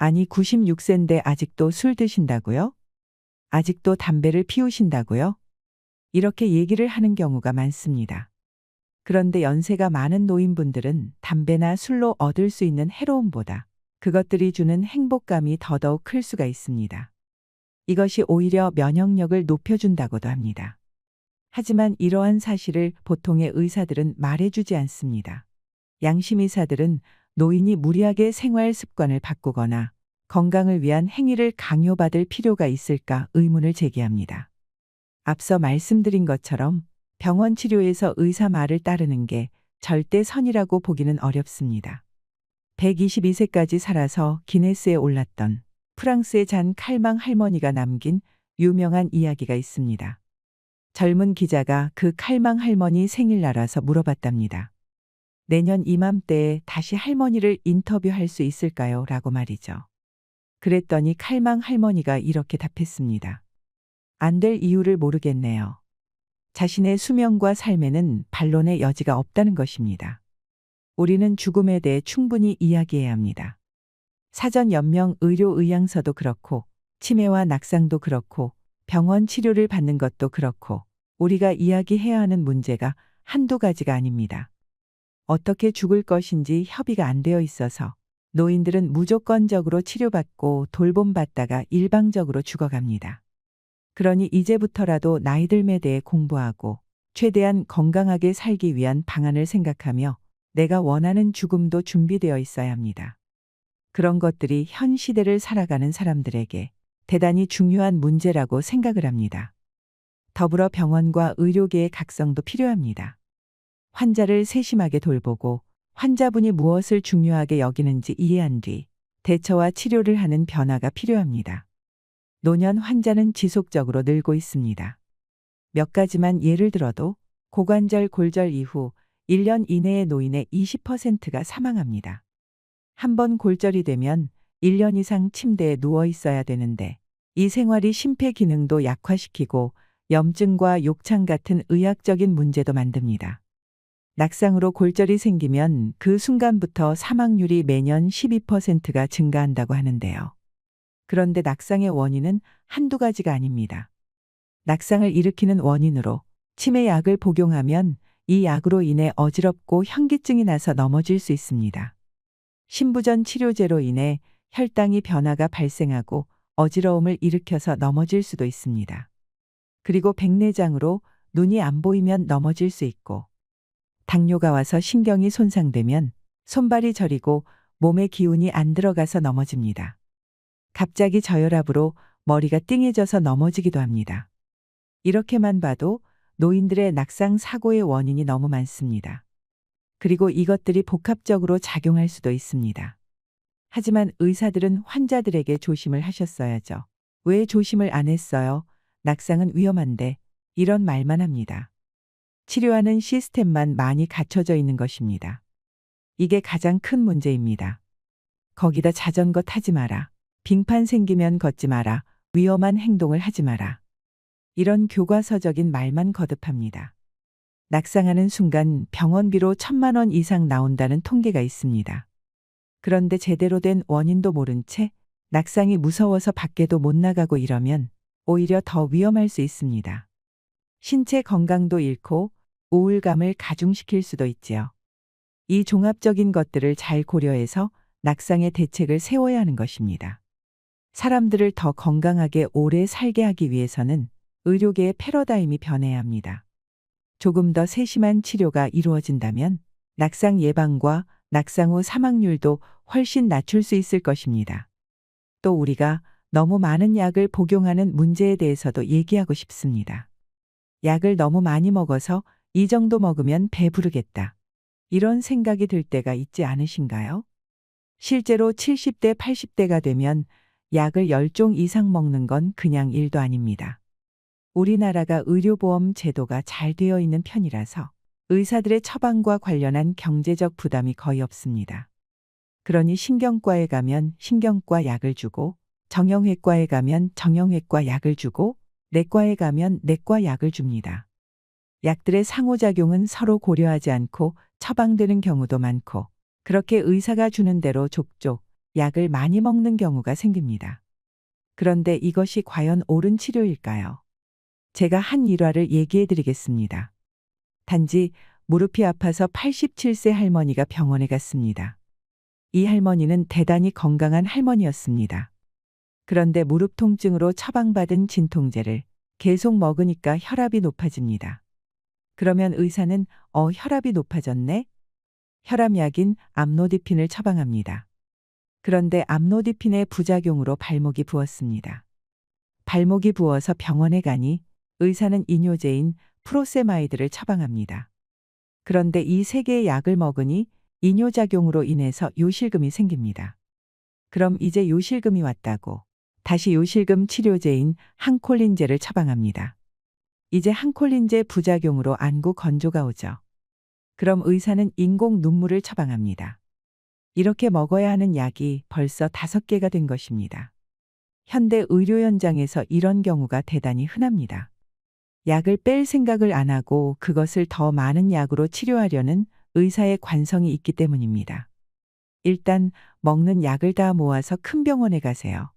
아니 96세인데 아직도 술 드신다고요? 아직도 담배를 피우신다고요? 이렇게 얘기를 하는 경우가 많습니다. 그런데 연세가 많은 노인분들은 담배나 술로 얻을 수 있는 해로움보다 그것들이 주는 행복감이 더더욱 클 수가 있습니다. 이것이 오히려 면역력을 높여준다고도 합니다. 하지만 이러한 사실을 보통의 의사들은 말해주지 않습니다. 양심의사들은 노인이 무리하게 생활 습관을 바꾸거나 건강을 위한 행위를 강요받을 필요가 있을까 의문을 제기합니다. 앞서 말씀드린 것처럼 병원 치료에서 의사 말을 따르는 게 절대 선이라고 보기는 어렵습니다. 122세까지 살아서 기네스에 올랐던 프랑스의 잔 칼망 할머니가 남긴 유명한 이야기가 있습니다. 젊은 기자가 그 칼망 할머니 생일날와서 물어봤답니다. 내년 이맘때에 다시 할머니를 인터뷰할 수 있을까요? 라고 말이죠. 그랬더니 칼망 할머니가 이렇게 답했습니다. 안 될 이유를 모르겠네요. 자신의 수명과 삶에는 반론의 여지가 없다는 것입니다. 우리는 죽음에 대해 충분히 이야기해야 합니다. 사전 연명 의료 의향서도 그렇고 치매와 낙상도 그렇고 병원 치료를 받는 것도 그렇고 우리가 이야기해야 하는 문제가 한두 가지가 아닙니다. 어떻게 죽을 것인지 협의가 안 되어 있어서 노인들은 무조건적으로 치료받고 돌봄받다가 일방적으로 죽어갑니다. 그러니 이제부터라도 나이 듦에 대해 공부하고 최대한 건강하게 살기 위한 방안을 생각하며 내가 원하는 죽음도 준비되어 있어야 합니다. 그런 것들이 현 시대를 살아가는 사람들에게 대단히 중요한 문제라고 생각을 합니다. 더불어 병원과 의료계의 각성도 필요합니다. 환자를 세심하게 돌보고 환자분이 무엇을 중요하게 여기는지 이해한 뒤 대처와 치료를 하는 변화가 필요합니다. 노년 환자는 지속적으로 늘고 있습니다. 몇 가지만 예를 들어도 고관절 골절 이후 1년 이내에 노인의 20%가 사망합니다. 한 번 골절이 되면 1년 이상 침대에 누워 있어야 되는데 이 생활이 심폐 기능도 약화시키고 염증과 욕창 같은 의학적인 문제도 만듭니다. 낙상으로 골절이 생기면 그 순간부터 사망률이 매년 12%가 증가한다고 하는데요. 그런데 낙상의 원인은 한두 가지가 아닙니다. 낙상을 일으키는 원인으로 치매약을 복용하면 이 약으로 인해 어지럽고 현기증이 나서 넘어질 수 있습니다. 신부전 치료제로 인해 혈당이 변화가 발생하고 어지러움을 일으켜서 넘어질 수도 있습니다. 그리고 백내장으로 눈이 안 보이면 넘어질 수 있고 당뇨가 와서 신경이 손상되면 손발이 저리고 몸에 기운이 안 들어가서 넘어집니다. 갑자기 저혈압으로 머리가 띵해져서 넘어지기도 합니다. 이렇게만 봐도 노인들의 낙상 사고의 원인이 너무 많습니다. 그리고 이것들이 복합적으로 작용할 수도 있습니다. 하지만 의사들은 환자들에게 조심을 하셨어야죠. 왜 조심을 안 했어요? 낙상은 위험한데 이런 말만 합니다. 치료하는 시스템만 많이 갖춰져 있는 것입니다. 이게 가장 큰 문제입니다. 거기다 자전거 타지 마라. 빙판 생기면 걷지 마라. 위험한 행동을 하지 마라. 이런 교과서적인 말만 거듭합니다. 낙상하는 순간 병원비로 1,000만 원 이상 나온다는 통계가 있습니다. 그런데 제대로 된 원인도 모른 채 낙상이 무서워서 밖에도 못 나가고 이러면 오히려 더 위험할 수 있습니다. 신체 건강도 잃고 우울감을 가중시킬 수도 있지요. 이 종합적인 것들을 잘 고려해서 낙상의 대책을 세워야 하는 것입니다. 사람들을 더 건강하게 오래 살게 하기 위해서는 의료계의 패러다임이 변해야 합니다. 조금 더 세심한 치료가 이루어진다면 낙상 예방과 낙상 후 사망률도 훨씬 낮출 수 있을 것입니다. 또 우리가 너무 많은 약을 복용하는 문제에 대해서도 얘기하고 싶습니다. 약을 너무 많이 먹어서 이 정도 먹으면 배부르겠다. 이런 생각이 들 때가 있지 않으신가요? 실제로 70대, 80대가 되면 약을 10종 이상 먹는 건 그냥 일도 아닙니다. 우리나라가 의료보험 제도가 잘 되어 있는 편이라서 의사들의 처방과 관련한 경제적 부담이 거의 없습니다. 그러니 신경과에 가면 신경과 약을 주고 정형외과에 가면 정형외과 약을 주고 내과에 가면 내과 약을 줍니다. 약들의 상호작용은 서로 고려하지 않고 처방되는 경우도 많고 그렇게 의사가 주는 대로 족족 약을 많이 먹는 경우가 생깁니다. 그런데 이것이 과연 옳은 치료일까요? 제가 한 일화를 얘기해 드리겠습니다. 단지 무릎이 아파서 87세 할머니가 병원에 갔습니다. 이 할머니는 대단히 건강한 할머니였습니다. 그런데 무릎 통증으로 처방받은 진통제를 계속 먹으니까 혈압이 높아집니다. 그러면 의사는 혈압이 높아졌네? 혈압약인 암로디핀을 처방합니다. 그런데 암로디핀의 부작용으로 발목이 부었습니다. 발목이 부어서 병원에 가니 의사는 이뇨제인 프로세마이드를 처방합니다. 그런데 이 세 개의 약을 먹으니 이뇨작용으로 인해서 요실금이 생깁니다. 그럼 이제 요실금이 왔다고 다시 요실금 치료제인 항콜린제를 처방합니다. 이제 항콜린제 부작용으로 안구 건조가 오죠. 그럼 의사는 인공 눈물을 처방합니다. 이렇게 먹어야 하는 약이 벌써 5개가 된 것입니다. 현대 의료 현장에서 이런 경우가 대단히 흔합니다. 약을 뺄 생각을 안 하고 그것을 더 많은 약으로 치료하려는 의사의 관성이 있기 때문입니다. 일단 먹는 약을 다 모아서 큰 병원에 가세요.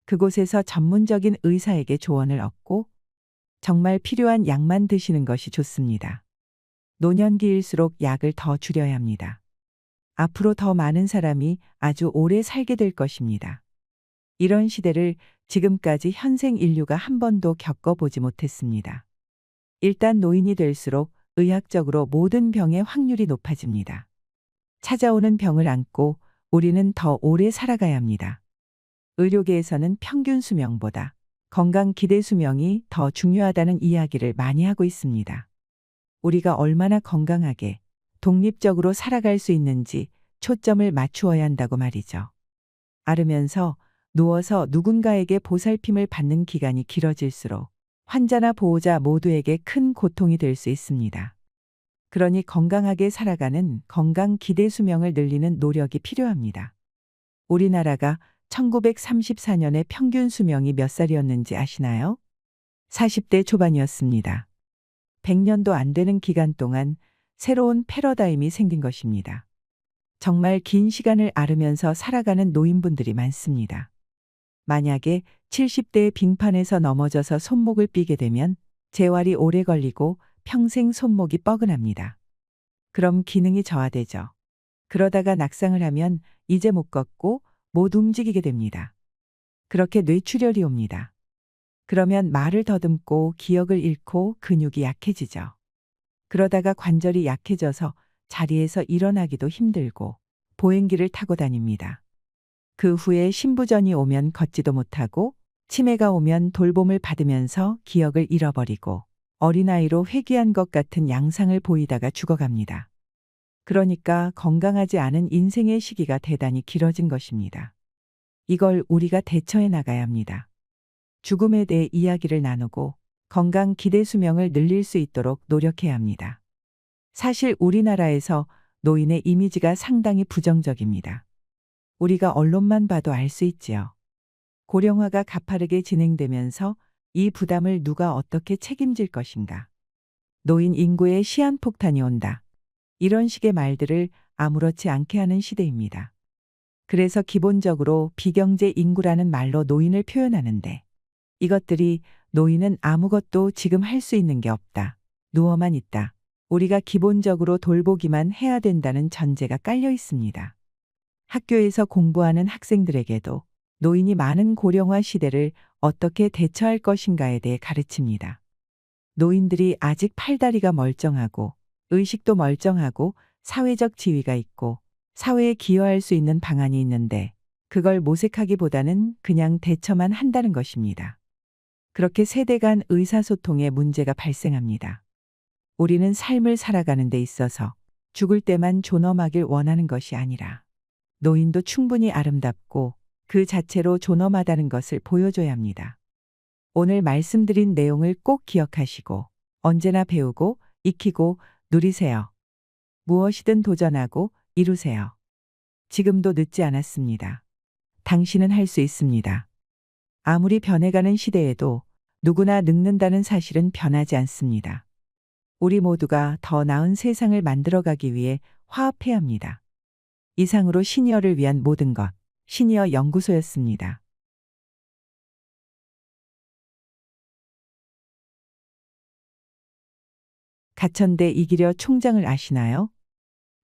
그곳에서 전문적인 의사에게 조언을 얻고 정말 필요한 약만 드시는 것이 좋습니다. 노년기일수록 약을 더 줄여야 합니다. 앞으로 더 많은 사람이 아주 오래 살게 될 것입니다. 이런 시대를 지금까지 현생 인류가 한 번도 겪어보지 못했습니다. 일단 노인이 될수록 의학적으로 모든 병의 확률이 높아집니다. 찾아오는 병을 안고 우리는 더 오래 살아가야 합니다. 의료계에서는 평균 수명보다 건강 기대 수명이 더 중요하다는 이야기를 많이 하고 있습니다. 우리가 얼마나 건강하게 독립적으로 살아갈 수 있는지 초점을 맞추어야 한다고 말이죠. 앓으면서 누워서 누군가에게 보살핌을 받는 기간이 길어질수록 환자나 보호자 모두에게 큰 고통이 될 수 있습니다. 그러니 건강하게 살아가는 건강 기대 수명을 늘리는 노력이 필요합니다. 우리나라가 1934년에 평균 수명이 몇 살이었는지 아시나요? 40대 초반이었습니다. 100년도 안 되는 기간 동안 새로운 패러다임이 생긴 것입니다. 정말 긴 시간을 앓으면서 살아가는 노인분들이 많습니다. 만약에 70대의 빙판에서 넘어져서 손목을 삐게 되면 재활이 오래 걸리고 평생 손목이 뻐근합니다. 그럼 기능이 저하되죠. 그러다가 낙상을 하면 이제 못 걷고 못 움직이게 됩니다. 그렇게 뇌출혈이 옵니다. 그러면 말을 더듬고 기억을 잃고 근육이 약해지죠. 그러다가 관절이 약해져서 자리에서 일어나기도 힘들고 보행기를 타고 다닙니다. 그 후에 신부전이 오면 걷지도 못하고 치매가 오면 돌봄을 받으면서 기억을 잃어버리고 어린아이로 회귀한 것 같은 양상을 보이다가 죽어갑니다. 그러니까 건강하지 않은 인생의 시기가 대단히 길어진 것입니다. 이걸 우리가 대처해 나가야 합니다. 죽음에 대해 이야기를 나누고 건강 기대 수명을 늘릴 수 있도록 노력해야 합니다. 사실 우리나라에서 노인의 이미지가 상당히 부정적입니다. 우리가 언론만 봐도 알 수 있지요. 고령화가 가파르게 진행되면서 이 부담을 누가 어떻게 책임질 것인가. 노인 인구의 시한폭탄이 온다. 이런 식의 말들을 아무렇지 않게 하는 시대입니다. 그래서 기본적으로 비경제 인구라는 말로 노인을 표현하는데 이것들이 노인은 아무것도 지금 할 수 있는 게 없다. 누워만 있다. 우리가 기본적으로 돌보기만 해야 된다는 전제가 깔려 있습니다. 학교에서 공부하는 학생들에게도 노인이 많은 고령화 시대를 어떻게 대처할 것인가에 대해 가르칩니다. 노인들이 아직 팔다리가 멀쩡하고 의식도 멀쩡하고 사회적 지위가 있고 사회에 기여할 수 있는 방안이 있는데 그걸 모색하기보다는 그냥 대처만 한다는 것입니다. 그렇게 세대 간 의사소통에 문제가 발생합니다. 우리는 삶을 살아가는 데 있어서 죽을 때만 존엄하길 원하는 것이 아니라 노인도 충분히 아름답고 그 자체로 존엄하다는 것을 보여줘야 합니다. 오늘 말씀드린 내용을 꼭 기억하시고 언제나 배우고 익히고 누리세요. 무엇이든 도전하고 이루세요. 지금도 늦지 않았습니다. 당신은 할 수 있습니다. 아무리 변해가는 시대에도 누구나 늙는다는 사실은 변하지 않습니다. 우리 모두가 더 나은 세상을 만들어가기 위해 화합해야 합니다. 이상으로 시니어를 위한 모든 것, 시니어 연구소였습니다. 가천대 이기려 총장을 아시나요?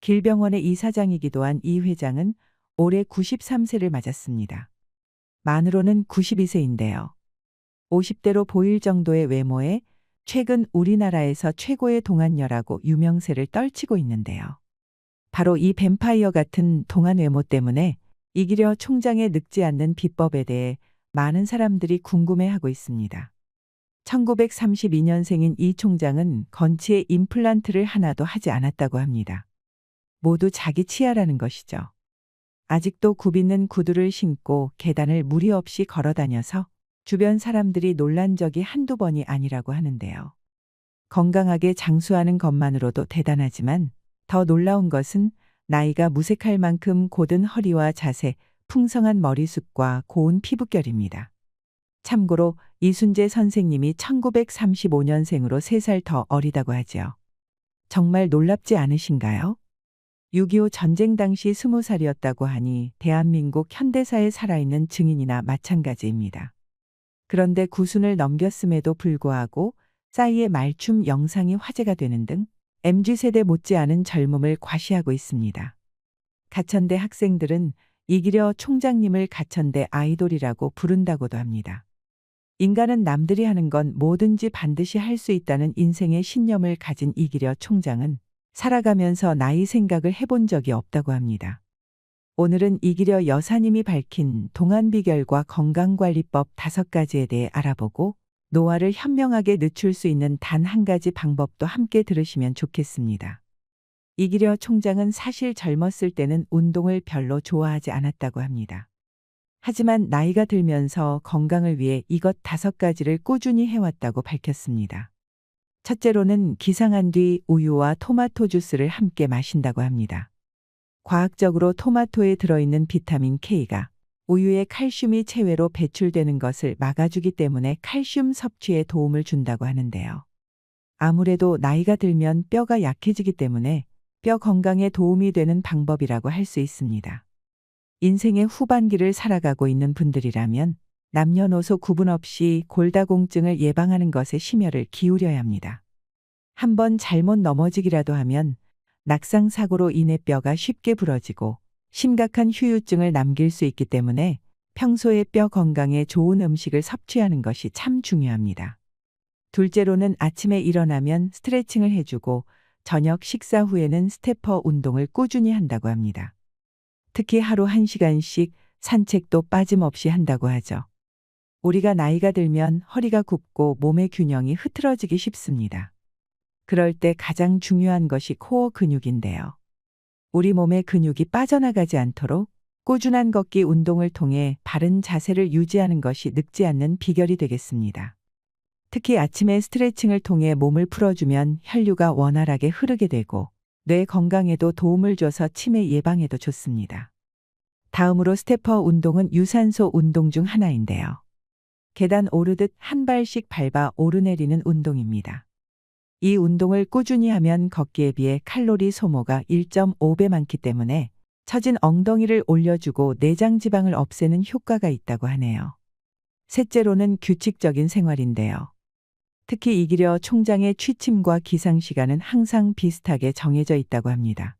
길병원의 이사장이기도 한 이 회장은 올해 93세를 맞았습니다. 만으로는 92세인데요. 50대로 보일 정도의 외모에 최근 우리나라에서 최고의 동안녀라고 유명세를 떨치고 있는데요. 바로 이 뱀파이어 같은 동안 외모 때문에 이기려 총장의 늙지 않는 비법에 대해 많은 사람들이 궁금해하고 있습니다. 1932년생인 이 총장은 건치에 임플란트를 하나도 하지 않았다고 합니다. 모두 자기 치아라는 것이죠. 아직도 굽있는 구두를 신고 계단을 무리 없이 걸어 다녀서 주변 사람들이 놀란 적이 한두 번이 아니라고 하는데요. 건강하게 장수하는 것만으로도 대단하지만 더 놀라운 것은 나이가 무색할 만큼 곧은 허리와 자세, 풍성한 머리숱과 고운 피부결입니다. 참고로 이순재 선생님이 1935년생으로 3살 더 어리다고 하지요. 정말 놀랍지 않으신가요? 6.25 전쟁 당시 20살이었다고 하니 대한민국 현대사에 살아있는 증인이나 마찬가지입니다. 그런데 구순을 넘겼음에도 불구하고 싸이의 말춤 영상이 화제가 되는 등 MZ세대 못지않은 젊음을 과시하고 있습니다. 가천대 학생들은 이기려 총장님을 가천대 아이돌이라고 부른다고도 합니다. 인간은 남들이 하는 건 뭐든지 반드시 할 수 있다는 인생의 신념을 가진 이기려 총장은 살아가면서 나이 생각을 해본 적이 없다고 합니다. 오늘은 이기려 여사님이 밝힌 동안 비결과 건강관리법 5가지에 대해 알아보고 노화를 현명하게 늦출 수 있는 단 한 가지 방법도 함께 들으시면 좋겠습니다. 이기려 총장은 사실 젊었을 때는 운동을 별로 좋아하지 않았다고 합니다. 하지만 나이가 들면서 건강을 위해 이것 5가지를 꾸준히 해왔다고 밝혔습니다. 첫째로는 기상한 뒤 우유와 토마토 주스를 함께 마신다고 합니다. 과학적으로 토마토에 들어있는 비타민 K가 우유의 칼슘이 체외로 배출되는 것을 막아주기 때문에 칼슘 섭취에 도움을 준다고 하는데요. 아무래도 나이가 들면 뼈가 약해지기 때문에 뼈 건강에 도움이 되는 방법이라고 할 수 있습니다. 인생의 후반기를 살아가고 있는 분들이라면 남녀노소 구분 없이 골다공증을 예방하는 것에 심혈을 기울여야 합니다. 한번 잘못 넘어지기라도 하면 낙상사고로 인해 뼈가 쉽게 부러지고 심각한 후유증을 남길 수 있기 때문에 평소에 뼈 건강에 좋은 음식을 섭취하는 것이 참 중요합니다. 둘째로는 아침에 일어나면 스트레칭을 해주고 저녁 식사 후에는 스태퍼 운동을 꾸준히 한다고 합니다. 특히 하루 1시간씩 산책도 빠짐없이 한다고 하죠. 우리가 나이가 들면 허리가 굽고 몸의 균형이 흐트러지기 쉽습니다. 그럴 때 가장 중요한 것이 코어 근육인데요. 우리 몸의 근육이 빠져나가지 않도록 꾸준한 걷기 운동을 통해 바른 자세를 유지하는 것이 늙지 않는 비결이 되겠습니다. 특히 아침에 스트레칭을 통해 몸을 풀어주면 혈류가 원활하게 흐르게 되고 뇌 건강에도 도움을 줘서 치매 예방에도 좋습니다. 다음으로 스태퍼 운동은 유산소 운동 중 하나인데요. 계단 오르듯 한 발씩 밟아 오르내리는 운동입니다. 이 운동을 꾸준히 하면 걷기에 비해 칼로리 소모가 1.5배 많기 때문에 처진 엉덩이를 올려주고 내장 지방을 없애는 효과가 있다고 하네요. 셋째로는 규칙적인 생활인데요. 특히 이기려 총장의 취침과 기상 시간은 항상 비슷하게 정해져 있다고 합니다.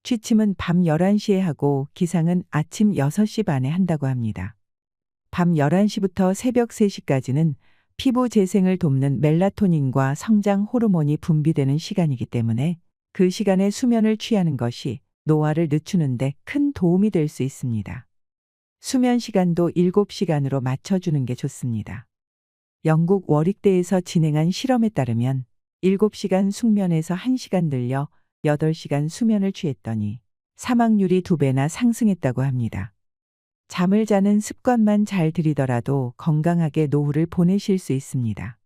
취침은 밤 11시에 하고 기상은 아침 6시 반에 한다고 합니다. 밤 11시부터 새벽 3시까지는 피부 재생을 돕는 멜라토닌과 성장 호르몬이 분비되는 시간이기 때문에 그 시간에 수면을 취하는 것이 노화를 늦추는 데 큰 도움이 될 수 있습니다. 수면 시간도 7시간으로 맞춰주는 게 좋습니다. 영국 워릭대에서 진행한 실험에 따르면 7시간 숙면에서 1시간 늘려 8시간 수면을 취했더니 사망률이 2배나 상승했다고 합니다. 잠을 자는 습관만 잘 들이더라도 건강하게 노후를 보내실 수 있습니다.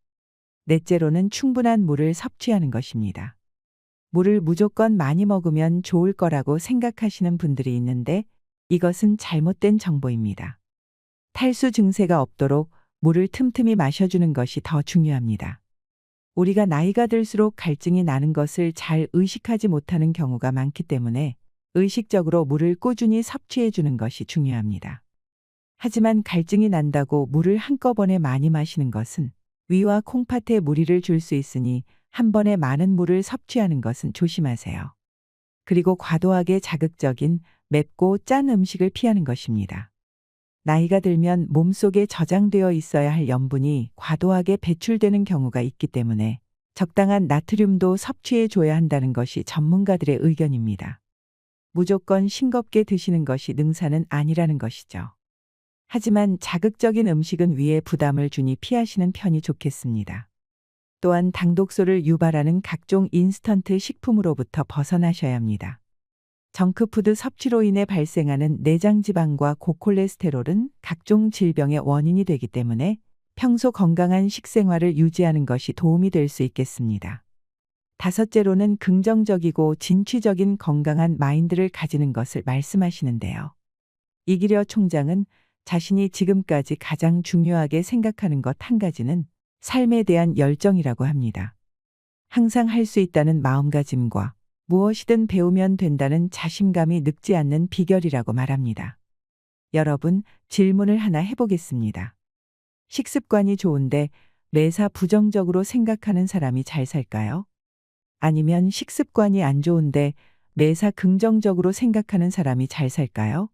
넷째로는 충분한 물을 섭취하는 것입니다. 물을 무조건 많이 먹으면 좋을 거라고 생각하시는 분들이 있는데 이것은 잘못된 정보입니다. 탈수 증세가 없도록 물을 틈틈이 마셔주는 것이 더 중요합니다. 우리가 나이가 들수록 갈증이 나는 것을 잘 의식하지 못하는 경우가 많기 때문에 의식적으로 물을 꾸준히 섭취해 주는 것이 중요합니다. 하지만 갈증이 난다고 물을 한꺼번에 많이 마시는 것은 위와 콩팥에 무리를 줄 수 있으니 한 번에 많은 물을 섭취하는 것은 조심하세요. 그리고 과도하게 자극적인 맵고 짠 음식을 피하는 것입니다. 나이가 들면 몸속에 저장되어 있어야 할 염분이 과도하게 배출되는 경우가 있기 때문에 적당한 나트륨도 섭취해 줘야 한다는 것이 전문가들의 의견입니다. 무조건 싱겁게 드시는 것이 능사는 아니라는 것이죠. 하지만 자극적인 음식은 위에 부담을 주니 피하시는 편이 좋겠습니다. 또한 당독소를 유발하는 각종 인스턴트 식품으로부터 벗어나셔야 합니다. 정크푸드 섭취로 인해 발생하는 내장지방과 고콜레스테롤은 각종 질병의 원인이 되기 때문에 평소 건강한 식생활을 유지하는 것이 도움이 될 수 있겠습니다. 다섯째로는 긍정적이고 진취적인 건강한 마인드를 가지는 것을 말씀하시는데요. 이기려 총장은 자신이 지금까지 가장 중요하게 생각하는 것 한 가지는 삶에 대한 열정이라고 합니다. 항상 할 수 있다는 마음가짐과 무엇이든 배우면 된다는 자신감이 늙지 않는 비결이라고 말합니다. 여러분, 질문을 하나 해보겠습니다. 식습관이 좋은데 매사 부정적으로 생각하는 사람이 잘 살까요? 아니면 식습관이 안 좋은데 매사 긍정적으로 생각하는 사람이 잘 살까요?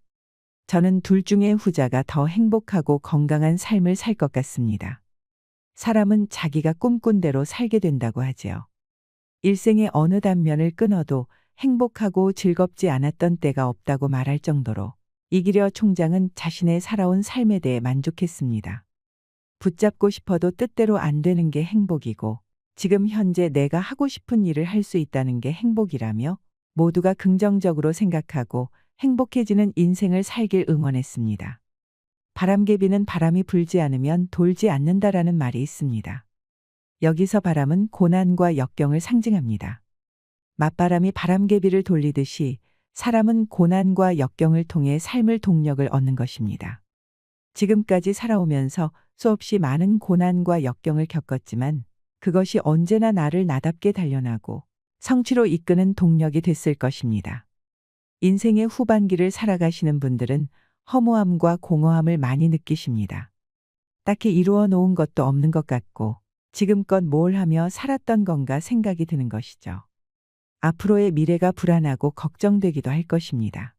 저는 둘 중에 후자가 더 행복하고 건강한 삶을 살 것 같습니다. 사람은 자기가 꿈꾼 대로 살게 된다고 하지요. 일생의 어느 단면을 끊어도 행복하고 즐겁지 않았던 때가 없다고 말할 정도로 이기려 총장은 자신의 살아온 삶에 대해 만족했습니다. 붙잡고 싶어도 뜻대로 안 되는 게 행복이고 지금 현재 내가 하고 싶은 일을 할 수 있다는 게 행복이라며 모두가 긍정적으로 생각하고 행복해지는 인생을 살길 응원했습니다. 바람개비는 바람이 불지 않으면 돌지 않는다라는 말이 있습니다. 여기서 바람은 고난과 역경을 상징합니다. 맞바람이 바람개비를 돌리듯이 사람은 고난과 역경을 통해 삶을 동력을 얻는 것입니다. 지금까지 살아오면서 수없이 많은 고난과 역경을 겪었지만 그것이 언제나 나를 나답게 단련하고 성취로 이끄는 동력이 됐을 것입니다. 인생의 후반기를 살아가시는 분들은 허무함과 공허함을 많이 느끼십니다. 딱히 이루어 놓은 것도 없는 것 같고 지금껏 뭘 하며 살았던 건가 생각이 드는 것이죠. 앞으로의 미래가 불안하고 걱정되기도 할 것입니다.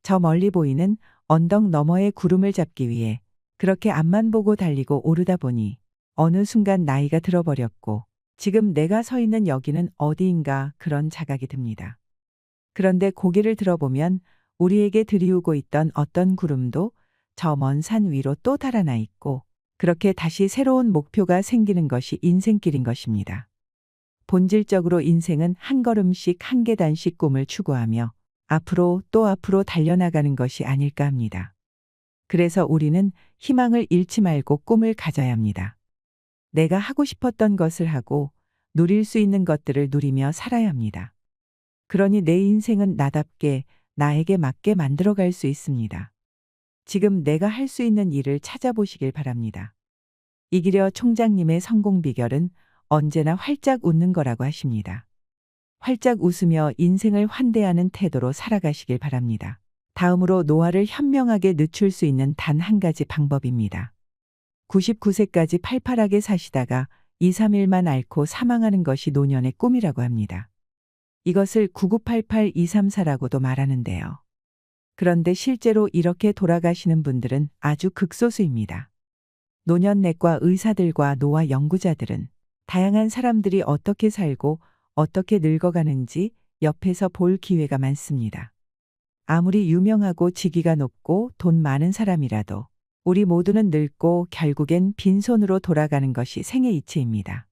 저 멀리 보이는 언덕 너머의 구름을 잡기 위해 그렇게 앞만 보고 달리고 오르다 보니 어느 순간 나이가 들어버렸고 지금 내가 서 있는 여기는 어디인가 그런 자각이 듭니다. 그런데 고개를 들어보면 우리에게 들이우고 있던 어떤 구름도 저 먼 산 위로 또 달아나 있고 그렇게 다시 새로운 목표가 생기는 것이 인생길인 것입니다. 본질적으로 인생은 한 걸음씩 한 계단씩 꿈을 추구하며 앞으로 또 앞으로 달려나가는 것이 아닐까 합니다. 그래서 우리는 희망을 잃지 말고 꿈을 가져야 합니다. 내가 하고 싶었던 것을 하고 누릴 수 있는 것들을 누리며 살아야 합니다. 그러니 내 인생은 나답게 나에게 맞게 만들어갈 수 있습니다. 지금 내가 할 수 있는 일을 찾아보시길 바랍니다. 이기려 총장님의 성공 비결은 언제나 활짝 웃는 거라고 하십니다. 활짝 웃으며 인생을 환대하는 태도로 살아가시길 바랍니다. 다음으로 노화를 현명하게 늦출 수 있는 단 한 가지 방법입니다. 99세까지 팔팔하게 사시다가 2, 3일만 앓고 사망하는 것이 노년의 꿈이라고 합니다. 이것을 9988234라고도 말하는데요. 그런데 실제로 이렇게 돌아가시는 분들은 아주 극소수입니다. 노년내과 의사들과 노화 연구자들은 다양한 사람들이 어떻게 살고 어떻게 늙어가는지 옆에서 볼 기회가 많습니다. 아무리 유명하고 직위가 높고 돈 많은 사람이라도 우리 모두는 늙고 결국엔 빈손으로 돌아가는 것이 생의 이치입니다.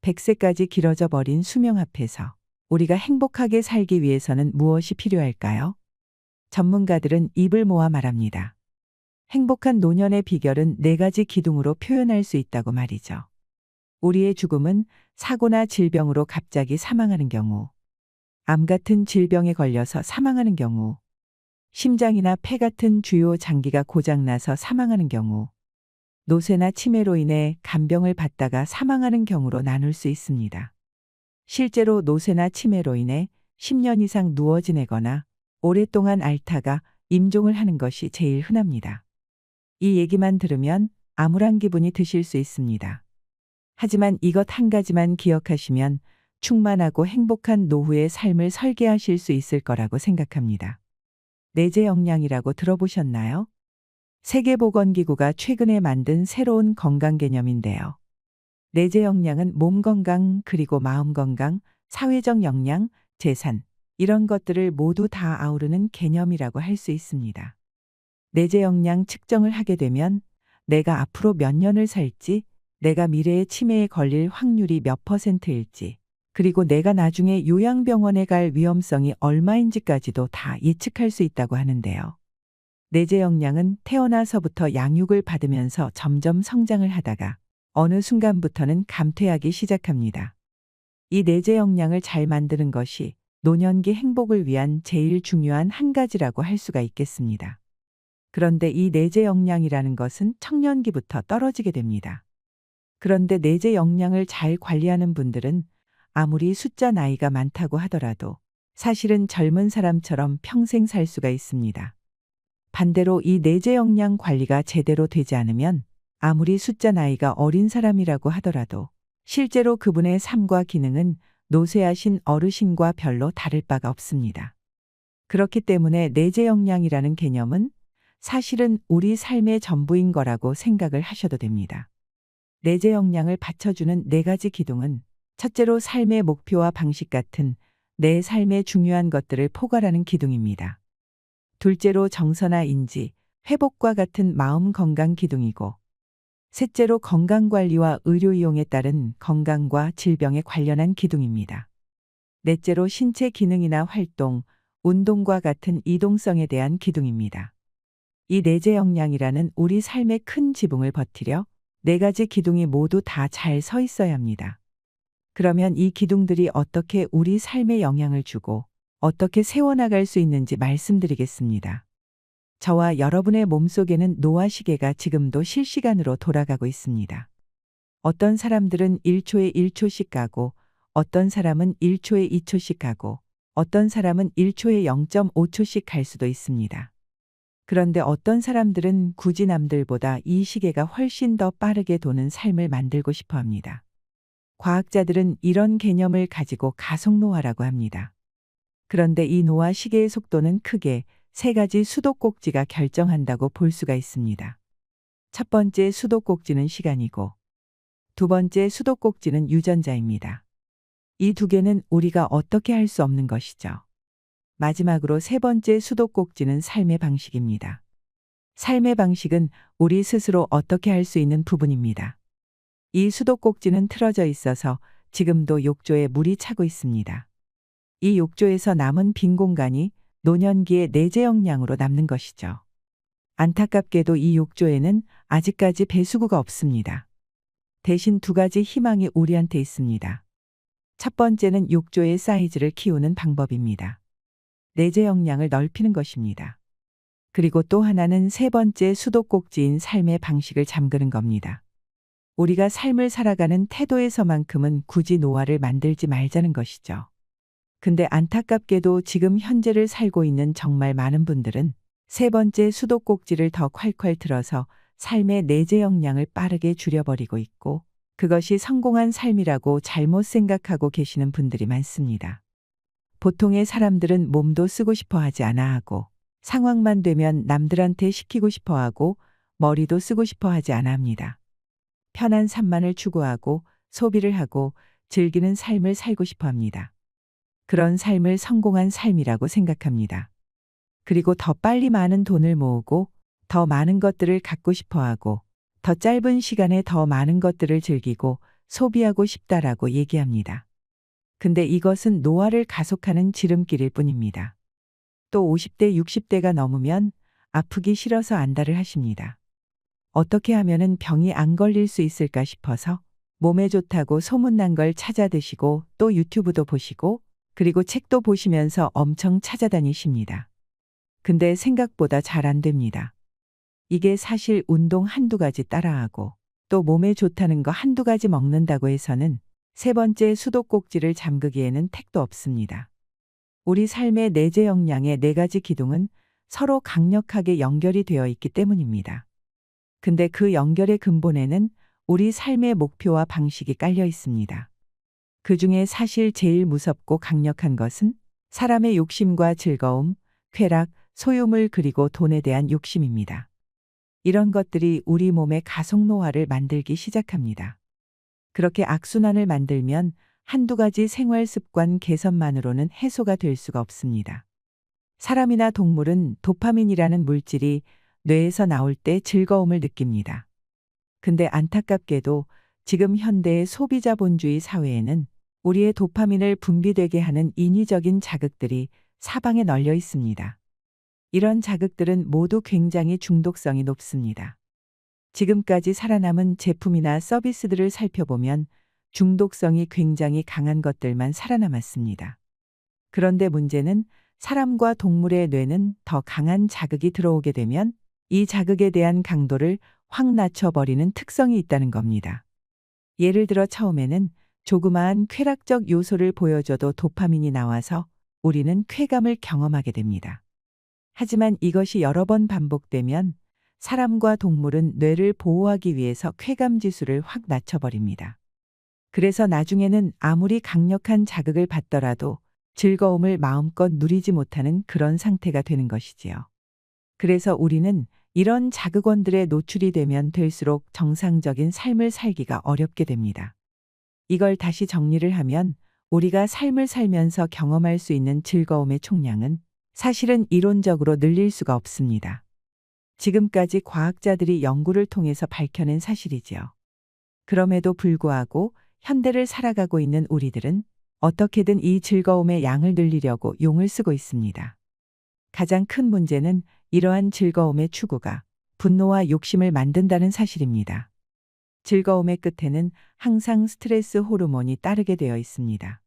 100세까지 길어져 버린 수명 앞에서 우리가 행복하게 살기 위해서는 무엇이 필요할까요? 전문가들은 입을 모아 말합니다. 행복한 노년의 비결은 4가지 기둥으로 표현할 수 있다고 말이죠. 우리의 죽음은 사고나 질병으로 갑자기 사망하는 경우, 암 같은 질병에 걸려서 사망하는 경우, 심장이나 폐 같은 주요 장기가 고장나서 사망하는 경우, 노쇠나 치매로 인해 간병을 받다가 사망하는 경우로 나눌 수 있습니다. 실제로 노쇠나 치매로 인해 10년 이상 누워 지내거나 오랫동안 앓다가 임종을 하는 것이 제일 흔합니다. 이 얘기만 들으면 암울한 기분이 드실 수 있습니다. 하지만 이것 한 가지만 기억하시면 충만하고 행복한 노후의 삶을 설계하실 수 있을 거라고 생각합니다. 내재 역량이라고 들어보셨나요? 세계보건기구가 최근에 만든 새로운 건강 개념인데요. 내재 역량은 몸 건강 그리고 마음 건강, 사회적 역량, 재산, 이런 것들을 모두 다 아우르는 개념이라고 할 수 있습니다. 내재 역량 측정을 하게 되면 내가 앞으로 몇 년을 살지, 내가 미래에 치매에 걸릴 확률이 몇 %일지, 그리고 내가 나중에 요양병원에 갈 위험성이 얼마인지까지도 다 예측할 수 있다고 하는데요. 내재 역량은 태어나서부터 양육을 받으면서 점점 성장을 하다가 어느 순간부터는 감퇴하기 시작합니다. 이 내재 역량을 잘 만드는 것이 노년기 행복을 위한 제일 중요한 한 가지라고 할 수가 있겠습니다. 그런데 이 내재 역량이라는 것은 청년기부터 떨어지게 됩니다. 그런데 내재 역량을 잘 관리하는 분들은 아무리 숫자 나이가 많다고 하더라도 사실은 젊은 사람처럼 평생 살 수가 있습니다. 반대로 이 내재 역량 관리가 제대로 되지 않으면 아무리 숫자 나이가 어린 사람이라고 하더라도 실제로 그분의 삶과 기능은 노쇠하신 어르신과 별로 다를 바가 없습니다. 그렇기 때문에 내재 역량이라는 개념은 사실은 우리 삶의 전부인 거라고 생각을 하셔도 됩니다. 내재 역량을 받쳐주는 네 가지 기둥은 첫째로 삶의 목표와 방식 같은 내 삶의 중요한 것들을 포괄하는 기둥입니다. 둘째로 정서나 인지, 회복과 같은 마음 건강 기둥이고, 셋째로 건강관리와 의료 이용에 따른 건강과 질병에 관련한 기둥입니다. 넷째로 신체 기능이나 활동, 운동과 같은 이동성에 대한 기둥입니다. 이 내재 역량이라는 우리 삶의 큰 지붕을 버티려 네 가지 기둥이 모두 다 잘 서 있어야 합니다. 그러면 이 기둥들이 어떻게 우리 삶에 영향을 주고 어떻게 세워나갈 수 있는지 말씀드리겠습니다. 저와 여러분의 몸속에는 노화 시계가 지금도 실시간으로 돌아가고 있습니다. 어떤 사람들은 1초에 1초씩 가고, 어떤 사람은 1초에 2초씩 가고, 어떤 사람은 1초에 0.5초씩 갈 수도 있습니다. 그런데 어떤 사람들은 굳이 남들보다 이 시계가 훨씬 더 빠르게 도는 삶을 만들고 싶어 합니다. 과학자들은 이런 개념을 가지고 가속노화라고 합니다. 그런데 이 노화 시계의 속도는 크게 세 가지 수도꼭지가 결정한다고 볼 수가 있습니다. 첫 번째 수도꼭지는 시간이고, 두 번째 수도꼭지는 유전자입니다. 이 두 개는 우리가 어떻게 할 수 없는 것이죠. 마지막으로 세 번째 수도꼭지는 삶의 방식입니다. 삶의 방식은 우리 스스로 어떻게 할 수 있는 부분입니다. 이 수도꼭지는 틀어져 있어서 지금도 욕조에 물이 차고 있습니다. 이 욕조에서 남은 빈 공간이 노년기의 내재 역량으로 남는 것이죠. 안타깝게도 이 욕조에는 아직까지 배수구가 없습니다. 대신 두 가지 희망이 우리한테 있습니다. 첫 번째는 욕조의 사이즈를 키우는 방법입니다. 내재 역량을 넓히는 것입니다. 그리고 또 하나는 세 번째 수도꼭지인 삶의 방식을 잠그는 겁니다. 우리가 삶을 살아가는 태도에서만큼은 굳이 노화를 만들지 말자는 것이죠. 근데 안타깝게도 지금 현재를 살고 있는 정말 많은 분들은 세 번째 수도꼭지를 더 콸콸 틀어서 삶의 내재 역량을 빠르게 줄여버리고 있고, 그것이 성공한 삶이라고 잘못 생각하고 계시는 분들이 많습니다. 보통의 사람들은 몸도 쓰고 싶어 하지 않아 하고, 상황만 되면 남들한테 시키고 싶어 하고, 머리도 쓰고 싶어 하지 않아 합니다. 편한 삶만을 추구하고 소비를 하고 즐기는 삶을 살고 싶어 합니다. 그런 삶을 성공한 삶이라고 생각합니다. 그리고 더 빨리 많은 돈을 모으고 더 많은 것들을 갖고 싶어 하고 더 짧은 시간에 더 많은 것들을 즐기고 소비하고 싶다라고 얘기합니다. 근데 이것은 노화를 가속하는 지름길일 뿐입니다. 또 50대, 60대가 넘으면 아프기 싫어서 안달을 하십니다. 어떻게 하면은 병이 안 걸릴 수 있을까 싶어서 몸에 좋다고 소문난 걸 찾아 드시고 또 유튜브도 보시고 그리고 책도 보시면서 엄청 찾아다니십니다. 근데 생각보다 잘 안 됩니다. 이게 사실 운동 한두 가지 따라하고 또 몸에 좋다는 거 한두 가지 먹는다고 해서는 세 번째 수도꼭지를 잠그기에는 택도 없습니다. 우리 삶의 내재 역량의 네 가지 기둥은 서로 강력하게 연결이 되어 있기 때문입니다. 근데 그 연결의 근본에는 우리 삶의 목표와 방식이 깔려 있습니다. 그 중에 사실 제일 무섭고 강력한 것은 사람의 욕심과 즐거움, 쾌락, 소유물 그리고 돈에 대한 욕심입니다. 이런 것들이 우리 몸의 가속노화를 만들기 시작합니다. 그렇게 악순환을 만들면 한두 가지 생활 습관 개선만으로는 해소가 될 수가 없습니다. 사람이나 동물은 도파민이라는 물질이 뇌에서 나올 때 즐거움을 느낍니다. 근데 안타깝게도 지금 현대의 소비자본주의 사회에는 우리의 도파민을 분비되게 하는 인위적인 자극들이 사방에 널려 있습니다. 이런 자극들은 모두 굉장히 중독성이 높습니다. 지금까지 살아남은 제품이나 서비스들을 살펴보면 중독성이 굉장히 강한 것들만 살아남았습니다. 그런데 문제는 사람과 동물의 뇌는 더 강한 자극이 들어오게 되면 이 자극에 대한 강도를 확 낮춰버리는 특성이 있다는 겁니다. 예를 들어 처음에는 조그마한 쾌락적 요소를 보여줘도 도파민이 나와서 우리는 쾌감을 경험하게 됩니다. 하지만 이것이 여러 번 반복되면 사람과 동물은 뇌를 보호하기 위해서 쾌감 지수를 확 낮춰버립니다. 그래서 나중에는 아무리 강력한 자극을 받더라도 즐거움을 마음껏 누리지 못하는 그런 상태가 되는 것이지요. 그래서 우리는 이런 자극원들에 노출이 되면 될수록 정상적인 삶을 살기가 어렵게 됩니다. 이걸 다시 정리를 하면 우리가 삶을 살면서 경험할 수 있는 즐거움의 총량은 사실은 이론적으로 늘릴 수가 없습니다. 지금까지 과학자들이 연구를 통해서 밝혀낸 사실이지요. 그럼에도 불구하고 현대를 살아가고 있는 우리들은 어떻게든 이 즐거움의 양을 늘리려고 용을 쓰고 있습니다. 가장 큰 문제는 이러한 즐거움의 추구가 분노와 욕심을 만든다는 사실입니다. 즐거움의 끝에는 항상 스트레스 호르몬이 따르게 되어 있습니다.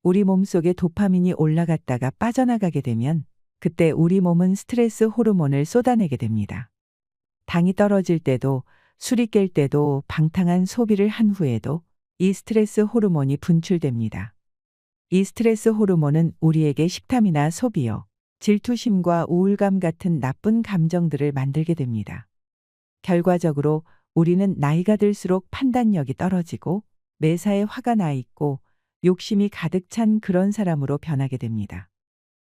우리 몸속에 도파민이 올라갔다가 빠져나가게 되면 그때 우리 몸은 스트레스 호르몬을 쏟아내게 됩니다. 당이 떨어질 때도 술이 깰 때도 방탕한 소비를 한 후에도 이 스트레스 호르몬이 분출됩니다. 이 스트레스 호르몬은 우리에게 식탐이나 소비욕, 질투심과 우울감 같은 나쁜 감정들을 만들게 됩니다. 결과적으로 우리는 나이가 들수록 판단력이 떨어지고 매사에 화가 나 있고 욕심이 가득 찬 그런 사람으로 변하게 됩니다.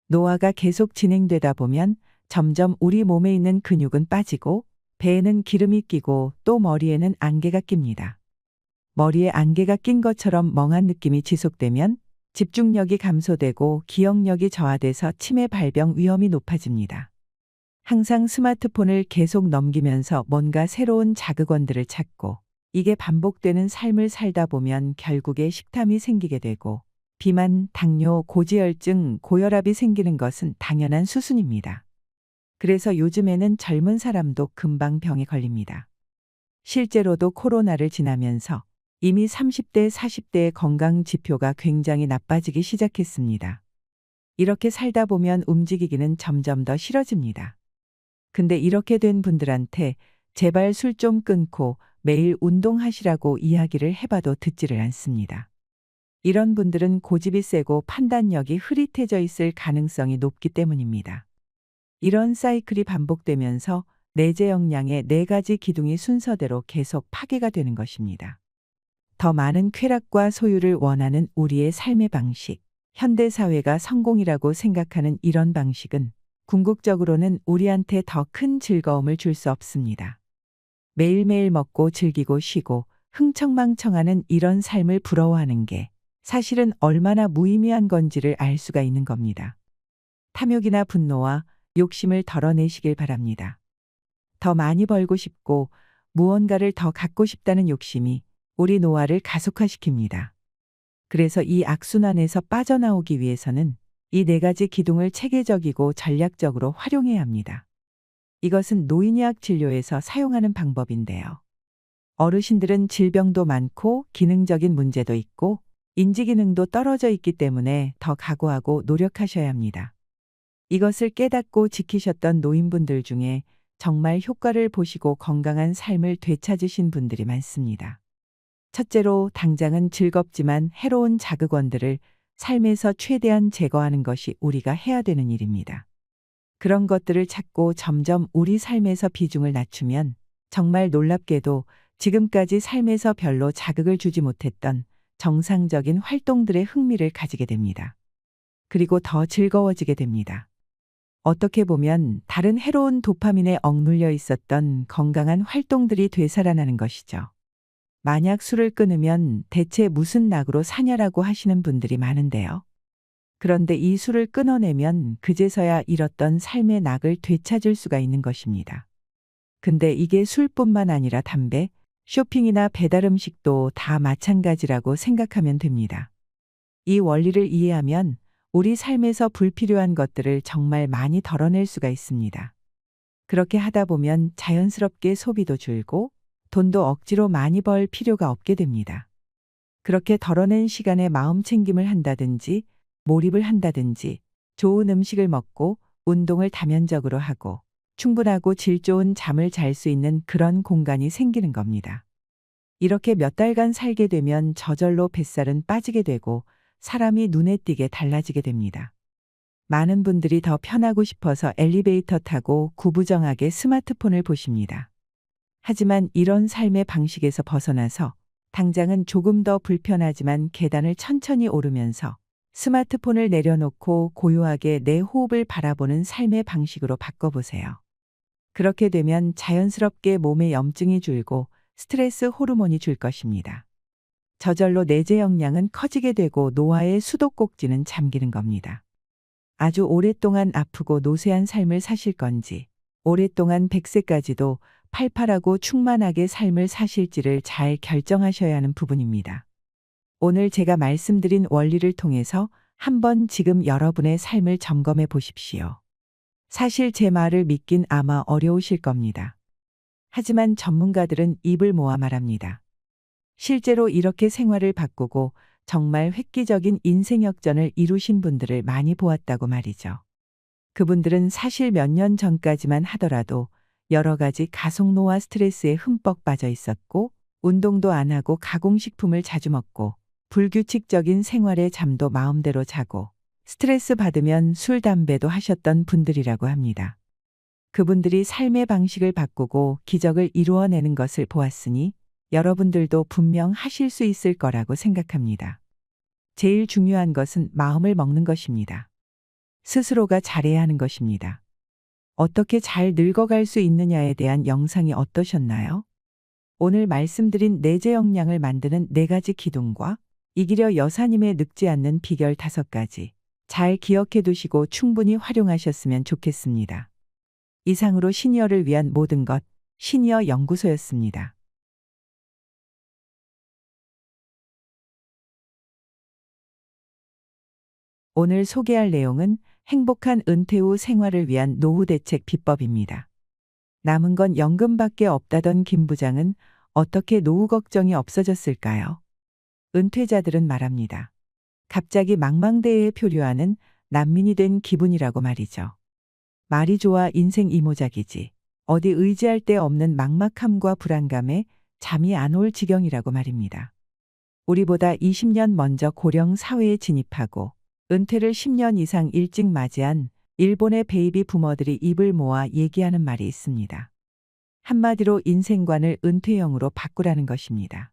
노화가 계속 진행되다 보면 점점 우리 몸에 있는 근육은 빠지고 배에는 기름이 끼고 또 머리에는 안개가 낍니다. 머리에 안개가 낀 것처럼 멍한 느낌이 지속되면 집중력이 감소되고 기억력이 저하돼서 치매 발병 위험이 높아집니다. 항상 스마트폰을 계속 넘기면서 뭔가 새로운 자극원들을 찾고 이게 반복되는 삶을 살다 보면 결국에 식탐이 생기게 되고 비만, 당뇨, 고지혈증, 고혈압이 생기는 것은 당연한 수순입니다. 그래서 요즘에는 젊은 사람도 금방 병에 걸립니다. 실제로도 코로나를 지나면서 이미 30대, 40대의 건강 지표가 굉장히 나빠지기 시작했습니다. 이렇게 살다 보면 움직이기는 점점 더 싫어집니다. 근데 이렇게 된 분들한테 제발 술 좀 끊고 매일 운동하시라고 이야기를 해봐도 듣지를 않습니다. 이런 분들은 고집이 세고 판단력이 흐릿해져 있을 가능성이 높기 때문입니다. 이런 사이클이 반복되면서 내재 역량의 4가지 기둥이 순서대로 계속 파괴가 되는 것입니다. 더 많은 쾌락과 소유를 원하는 우리의 삶의 방식, 현대사회가 성공이라고 생각하는 이런 방식은 궁극적으로는 우리한테 더 큰 즐거움을 줄 수 없습니다. 매일매일 먹고 즐기고 쉬고 흥청망청하는 이런 삶을 부러워하는 게 사실은 얼마나 무의미한 건지를 알 수가 있는 겁니다. 탐욕이나 분노와 욕심을 덜어내시길 바랍니다. 더 많이 벌고 싶고 무언가를 더 갖고 싶다는 욕심이 우리 노화를 가속화시킵니다. 그래서 이 악순환에서 빠져나오기 위해서는 이 4가지 기둥을 체계적이고 전략적으로 활용해야 합니다. 이것은 노인의학 진료에서 사용하는 방법인데요. 어르신들은 질병도 많고 기능적인 문제도 있고 인지기능도 떨어져 있기 때문에 더 각오하고 노력하셔야 합니다. 이것을 깨닫고 지키셨던 노인분들 중에 정말 효과를 보시고 건강한 삶을 되찾으신 분들이 많습니다. 첫째로 당장은 즐겁지만 해로운 자극원들을 삶에서 최대한 제거하는 것이 우리가 해야 되는 일입니다. 그런 것들을 찾고 점점 우리 삶에서 비중을 낮추면 정말 놀랍게도 지금까지 삶에서 별로 자극을 주지 못했던 정상적인 활동들의 흥미를 가지게 됩니다. 그리고 더 즐거워지게 됩니다. 어떻게 보면 다른 해로운 도파민에 억눌려 있었던 건강한 활동들이 되살아나는 것이죠. 만약 술을 끊으면 대체 무슨 낙으로 사냐라고 하시는 분들이 많은데요. 그런데 이 술을 끊어내면 그제서야 잃었던 삶의 낙을 되찾을 수가 있는 것입니다. 근데 이게 술뿐만 아니라 담배, 쇼핑이나 배달 음식도 다 마찬가지라고 생각하면 됩니다. 이 원리를 이해하면 우리 삶에서 불필요한 것들을 정말 많이 덜어낼 수가 있습니다. 그렇게 하다 보면 자연스럽게 소비도 줄고 돈도 억지로 많이 벌 필요가 없게 됩니다. 그렇게 덜어낸 시간에 마음 챙김을 한다든지 몰입을 한다든지 좋은 음식을 먹고 운동을 다면적으로 하고 충분하고 질 좋은 잠을 잘 수 있는 그런 공간이 생기는 겁니다. 이렇게 몇 달간 살게 되면 저절로 뱃살은 빠지게 되고 사람이 눈에 띄게 달라지게 됩니다. 많은 분들이 더 편하고 싶어서 엘리베이터 타고 구부정하게 스마트폰을 보십니다. 하지만 이런 삶의 방식에서 벗어나서 당장은 조금 더 불편하지만 계단을 천천히 오르면서 스마트폰을 내려놓고 고요하게 내 호흡을 바라보는 삶의 방식으로 바꿔보세요. 그렇게 되면 자연스럽게 몸에 염증이 줄고 스트레스 호르몬이 줄 것입니다. 저절로 내재 역량은 커지게 되고 노화의 수도꼭지는 잠기는 겁니다. 아주 오랫동안 아프고 노쇠한 삶을 사실 건지 오랫동안 100세까지도 팔팔하고 충만하게 삶을 사실지를 잘 결정하셔야 하는 부분입니다. 오늘 제가 말씀드린 원리를 통해서 한번 지금 여러분의 삶을 점검해 보십시오. 사실 제 말을 믿긴 아마 어려우실 겁니다. 하지만 전문가들은 입을 모아 말합니다. 실제로 이렇게 생활을 바꾸고 정말 획기적인 인생 역전을 이루신 분들을 많이 보았다고 말이죠. 그분들은 사실 몇 년 전까지만 하더라도 여러 가지 가속노화 스트레스에 흠뻑 빠져 있었고 운동도 안 하고 가공식품을 자주 먹고 불규칙적인 생활에 잠도 마음대로 자고 스트레스 받으면 술, 담배도 하셨던 분들이라고 합니다. 그분들이 삶의 방식을 바꾸고 기적을 이루어내는 것을 보았으니 여러분들도 분명 하실 수 있을 거라고 생각합니다. 제일 중요한 것은 마음을 먹는 것입니다. 스스로가 잘해야 하는 것입니다. 어떻게 잘 늙어갈 수 있느냐에 대한 영상이 어떠셨나요? 오늘 말씀드린 내재 역량을 만드는 4가지 기둥과 이기려 여사님의 늙지 않는 비결 5가지 잘 기억해 두시고 충분히 활용하셨으면 좋겠습니다. 이상으로 시니어를 위한 모든 것 시니어 연구소였습니다. 오늘 소개할 내용은 행복한 은퇴 후 생활을 위한 노후 대책 비법입니다. 남은 건 연금밖에 없다던 김 부장은 어떻게 노후 걱정이 없어졌을까요? 은퇴자들은 말합니다. 갑자기 망망대해에 표류하는 난민이 된 기분이라고 말이죠. 말이 좋아 인생 이모작이지. 어디 의지할 데 없는 막막함과 불안감에 잠이 안 올 지경이라고 말입니다. 우리보다 20년 먼저 고령 사회에 진입하고 은퇴를 10년 이상 일찍 맞이한 일본의 베이비 부머들이 입을 모아 얘기하는 말이 있습니다. 한마디로 인생관을 은퇴형으로 바꾸라는 것입니다.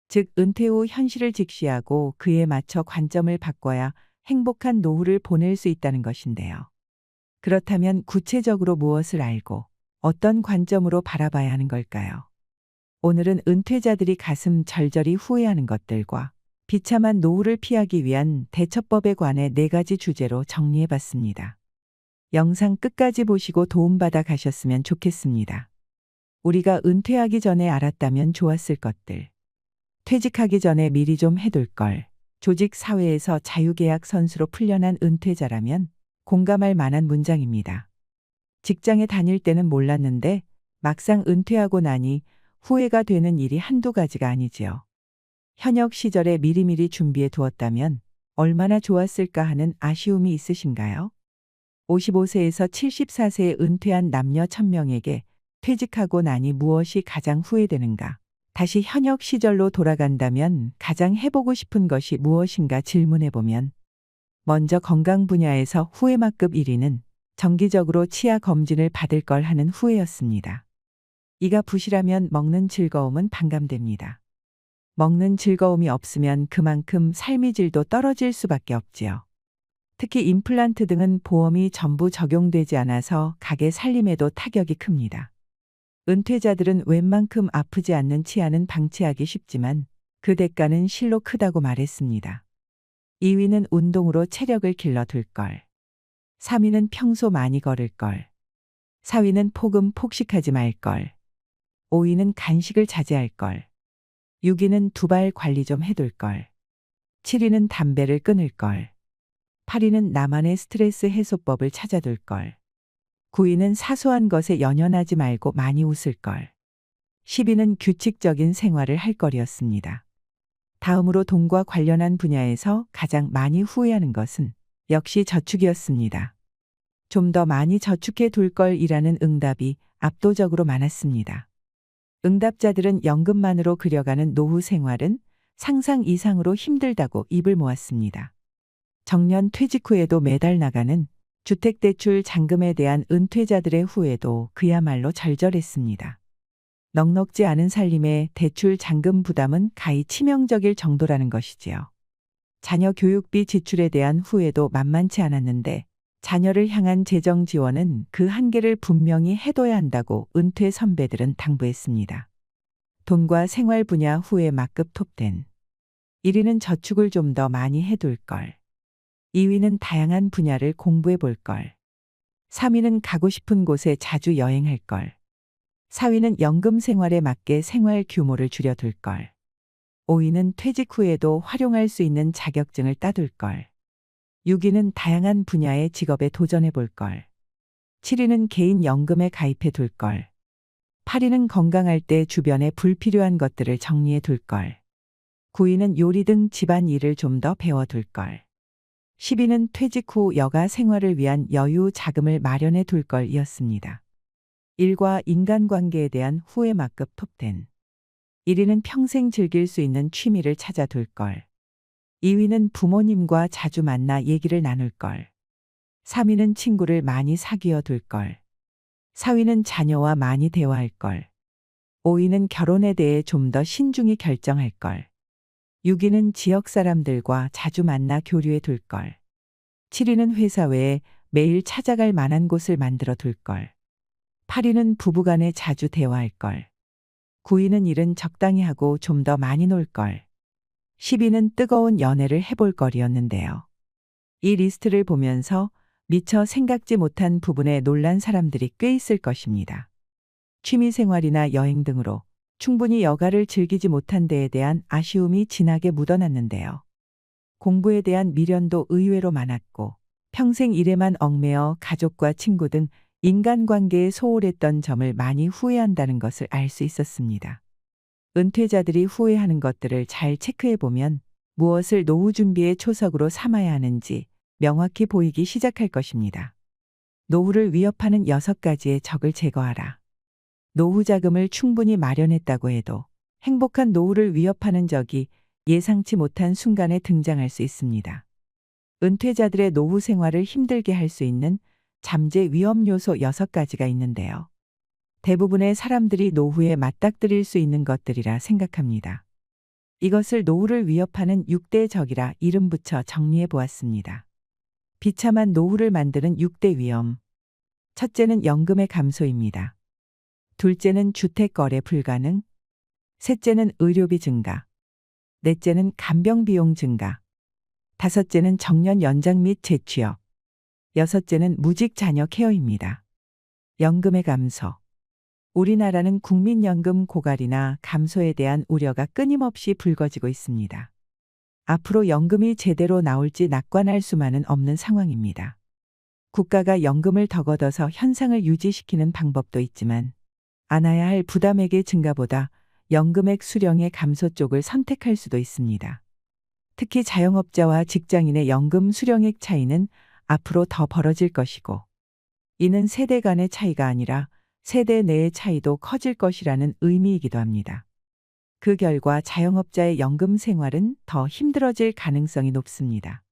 즉 은퇴 후 현실을 직시하고 그에 맞춰 관점을 바꿔야 행복한 노후를 보낼 수 있다는 것인데요. 그렇다면 구체적으로 무엇을 알고 어떤 관점으로 바라봐야 하는 걸까요? 오늘은 은퇴자들이 가슴 절절히 후회하는 것들과 비참한 노후를 피하기 위한 대처법에 관해 4가지 주제로 정리해봤습니다. 영상 끝까지 보시고 도움받아 가셨으면 좋겠습니다. 우리가 은퇴하기 전에 알았다면 좋았을 것들. 퇴직하기 전에 미리 좀 해둘 걸. 조직 사회에서 자유계약 선수로 풀려난 은퇴자라면 공감할 만한 문장입니다. 직장에 다닐 때는 몰랐는데 막상 은퇴하고 나니 후회가 되는 일이 한두 가지가 아니지요. 현역 시절에 미리미리 준비해 두었다면 얼마나 좋았을까 하는 아쉬움이 있으신가요? 55세에서 74세에 은퇴한 남녀 1000명에게 퇴직하고 나니 무엇이 가장 후회되는가? 다시 현역 시절로 돌아간다면 가장 해보고 싶은 것이 무엇인가 질문해보면 먼저 건강 분야에서 후회막급 1위는 정기적으로 치아 검진을 받을 걸 하는 후회였습니다. 이가 부실하면 먹는 즐거움은 반감됩니다. 먹는 즐거움이 없으면 그만큼 삶의 질도 떨어질 수밖에 없지요. 특히 임플란트 등은 보험이 전부 적용되지 않아서 가게 살림에도 타격이 큽니다. 은퇴자들은 웬만큼 아프지 않는 치아는 방치하기 쉽지만 그 대가는 실로 크다고 말했습니다. 2위는 운동으로 체력을 길러둘 걸. 3위는 평소 많이 걸을 걸. 4위는 폭음 폭식하지 말 걸. 5위는 간식을 자제할 걸. 6위는 두발 관리 좀 해둘 걸. 7위는 담배를 끊을 걸. 8위는 나만의 스트레스 해소법을 찾아둘 걸. 9위는 사소한 것에 연연하지 말고 많이 웃을 걸. 10위는 규칙적인 생활을 할 거리였습니다. 다음으로 돈과 관련한 분야에서 가장 많이 후회하는 것은 역시 저축이었습니다. 좀 더 많이 저축해 둘 걸이라는 응답이 압도적으로 많았습니다. 응답자들은 연금만으로 그려가는 노후 생활은 상상 이상으로 힘들다고 입을 모았습니다. 정년 퇴직 후에도 매달 나가는 주택대출 잔금에 대한 은퇴자들의 후회도 그야말로 절절했습니다. 넉넉지 않은 살림에 대출 잔금 부담은 가히 치명적일 정도라는 것이지요. 자녀 교육비 지출에 대한 후회도 만만치 않았는데 자녀를 향한 재정 지원은 그 한계를 분명히 해둬야 한다고 은퇴 선배들은 당부했습니다. 돈과 생활 분야 후회 막급 톱10. 1위는 저축을 좀 더 많이 해둘 걸. 2위는 다양한 분야를 공부해 볼 걸. 3위는 가고 싶은 곳에 자주 여행할 걸. 4위는 연금 생활에 맞게 생활 규모를 줄여둘 걸. 5위는 퇴직 후에도 활용할 수 있는 자격증을 따둘 걸. 6위는 다양한 분야의 직업에 도전해 볼 걸. 7위는 개인 연금에 가입해 둘 걸. 8위는 건강할 때 주변에 불필요한 것들을 정리해 둘 걸. 9위는 요리 등 집안 일을 좀 더 배워둘 걸. 10위는 퇴직 후 여가 생활을 위한 여유 자금을 마련해 둘 걸이었습니다. 일과 인간관계에 대한 후회 막급 톱10. 1위는 평생 즐길 수 있는 취미를 찾아둘 걸. 2위는 부모님과 자주 만나 얘기를 나눌 걸. 3위는 친구를 많이 사귀어 둘 걸. 4위는 자녀와 많이 대화할 걸. 5위는 결혼에 대해 좀 더 신중히 결정할 걸. 6위는 지역 사람들과 자주 만나 교류해 둘 걸. 7위는 회사 외에 매일 찾아갈 만한 곳을 만들어 둘 걸. 8위는 부부간에 자주 대화할 걸. 9위는 일은 적당히 하고 좀 더 많이 놀 걸. 10위는 뜨거운 연애를 해볼 거리였는데요. 이 리스트를 보면서 미처 생각지 못한 부분에 놀란 사람들이 꽤 있을 것입니다. 취미생활이나 여행 등으로 충분히 여가를 즐기지 못한 데에 대한 아쉬움이 진하게 묻어났는데요. 공부에 대한 미련도 의외로 많았고 평생 일에만 얽매여 가족과 친구 등 인간관계에 소홀했던 점을 많이 후회한다는 것을 알 수 있었습니다. 은퇴자들이 후회하는 것들을 잘 체크해보면 무엇을 노후 준비의 초석으로 삼아야 하는지 명확히 보이기 시작할 것입니다. 노후를 위협하는 6가지의 적을 제거하라. 노후 자금을 충분히 마련했다고 해도 행복한 노후를 위협하는 적이 예상치 못한 순간에 등장할 수 있습니다. 은퇴자들의 노후 생활을 힘들게 할 수 있는 잠재 위험 요소 6가지가 있는데요. 대부분의 사람들이 노후에 맞닥뜨릴 수 있는 것들이라 생각합니다. 이것을 노후를 위협하는 6대 적이라 이름 붙여 정리해 보았습니다. 비참한 노후를 만드는 6대 위험. 첫째는 연금의 감소입니다. 둘째는 주택 거래 불가능. 셋째는 의료비 증가. 넷째는 간병 비용 증가. 다섯째는 정년 연장 및 재취업. 여섯째는 무직 자녀 케어입니다. 연금의 감소. 우리나라는 국민연금 고갈이나 감소에 대한 우려가 끊임없이 불거지고 있습니다. 앞으로 연금이 제대로 나올지 낙관할 수만은 없는 상황입니다. 국가가 연금을 더 걷어서 현상을 유지시키는 방법도 있지만 안아야 할 부담액의 증가보다 연금액 수령의 감소 쪽을 선택할 수도 있습니다. 특히 자영업자와 직장인의 연금 수령액 차이는 앞으로 더 벌어질 것이고 이는 세대 간의 차이가 아니라 세대 내의 차이도 커질 것이라는 의미이기도 합니다. 그 결과 자영업자의 연금 생활은 더 힘들어질 가능성이 높습니다.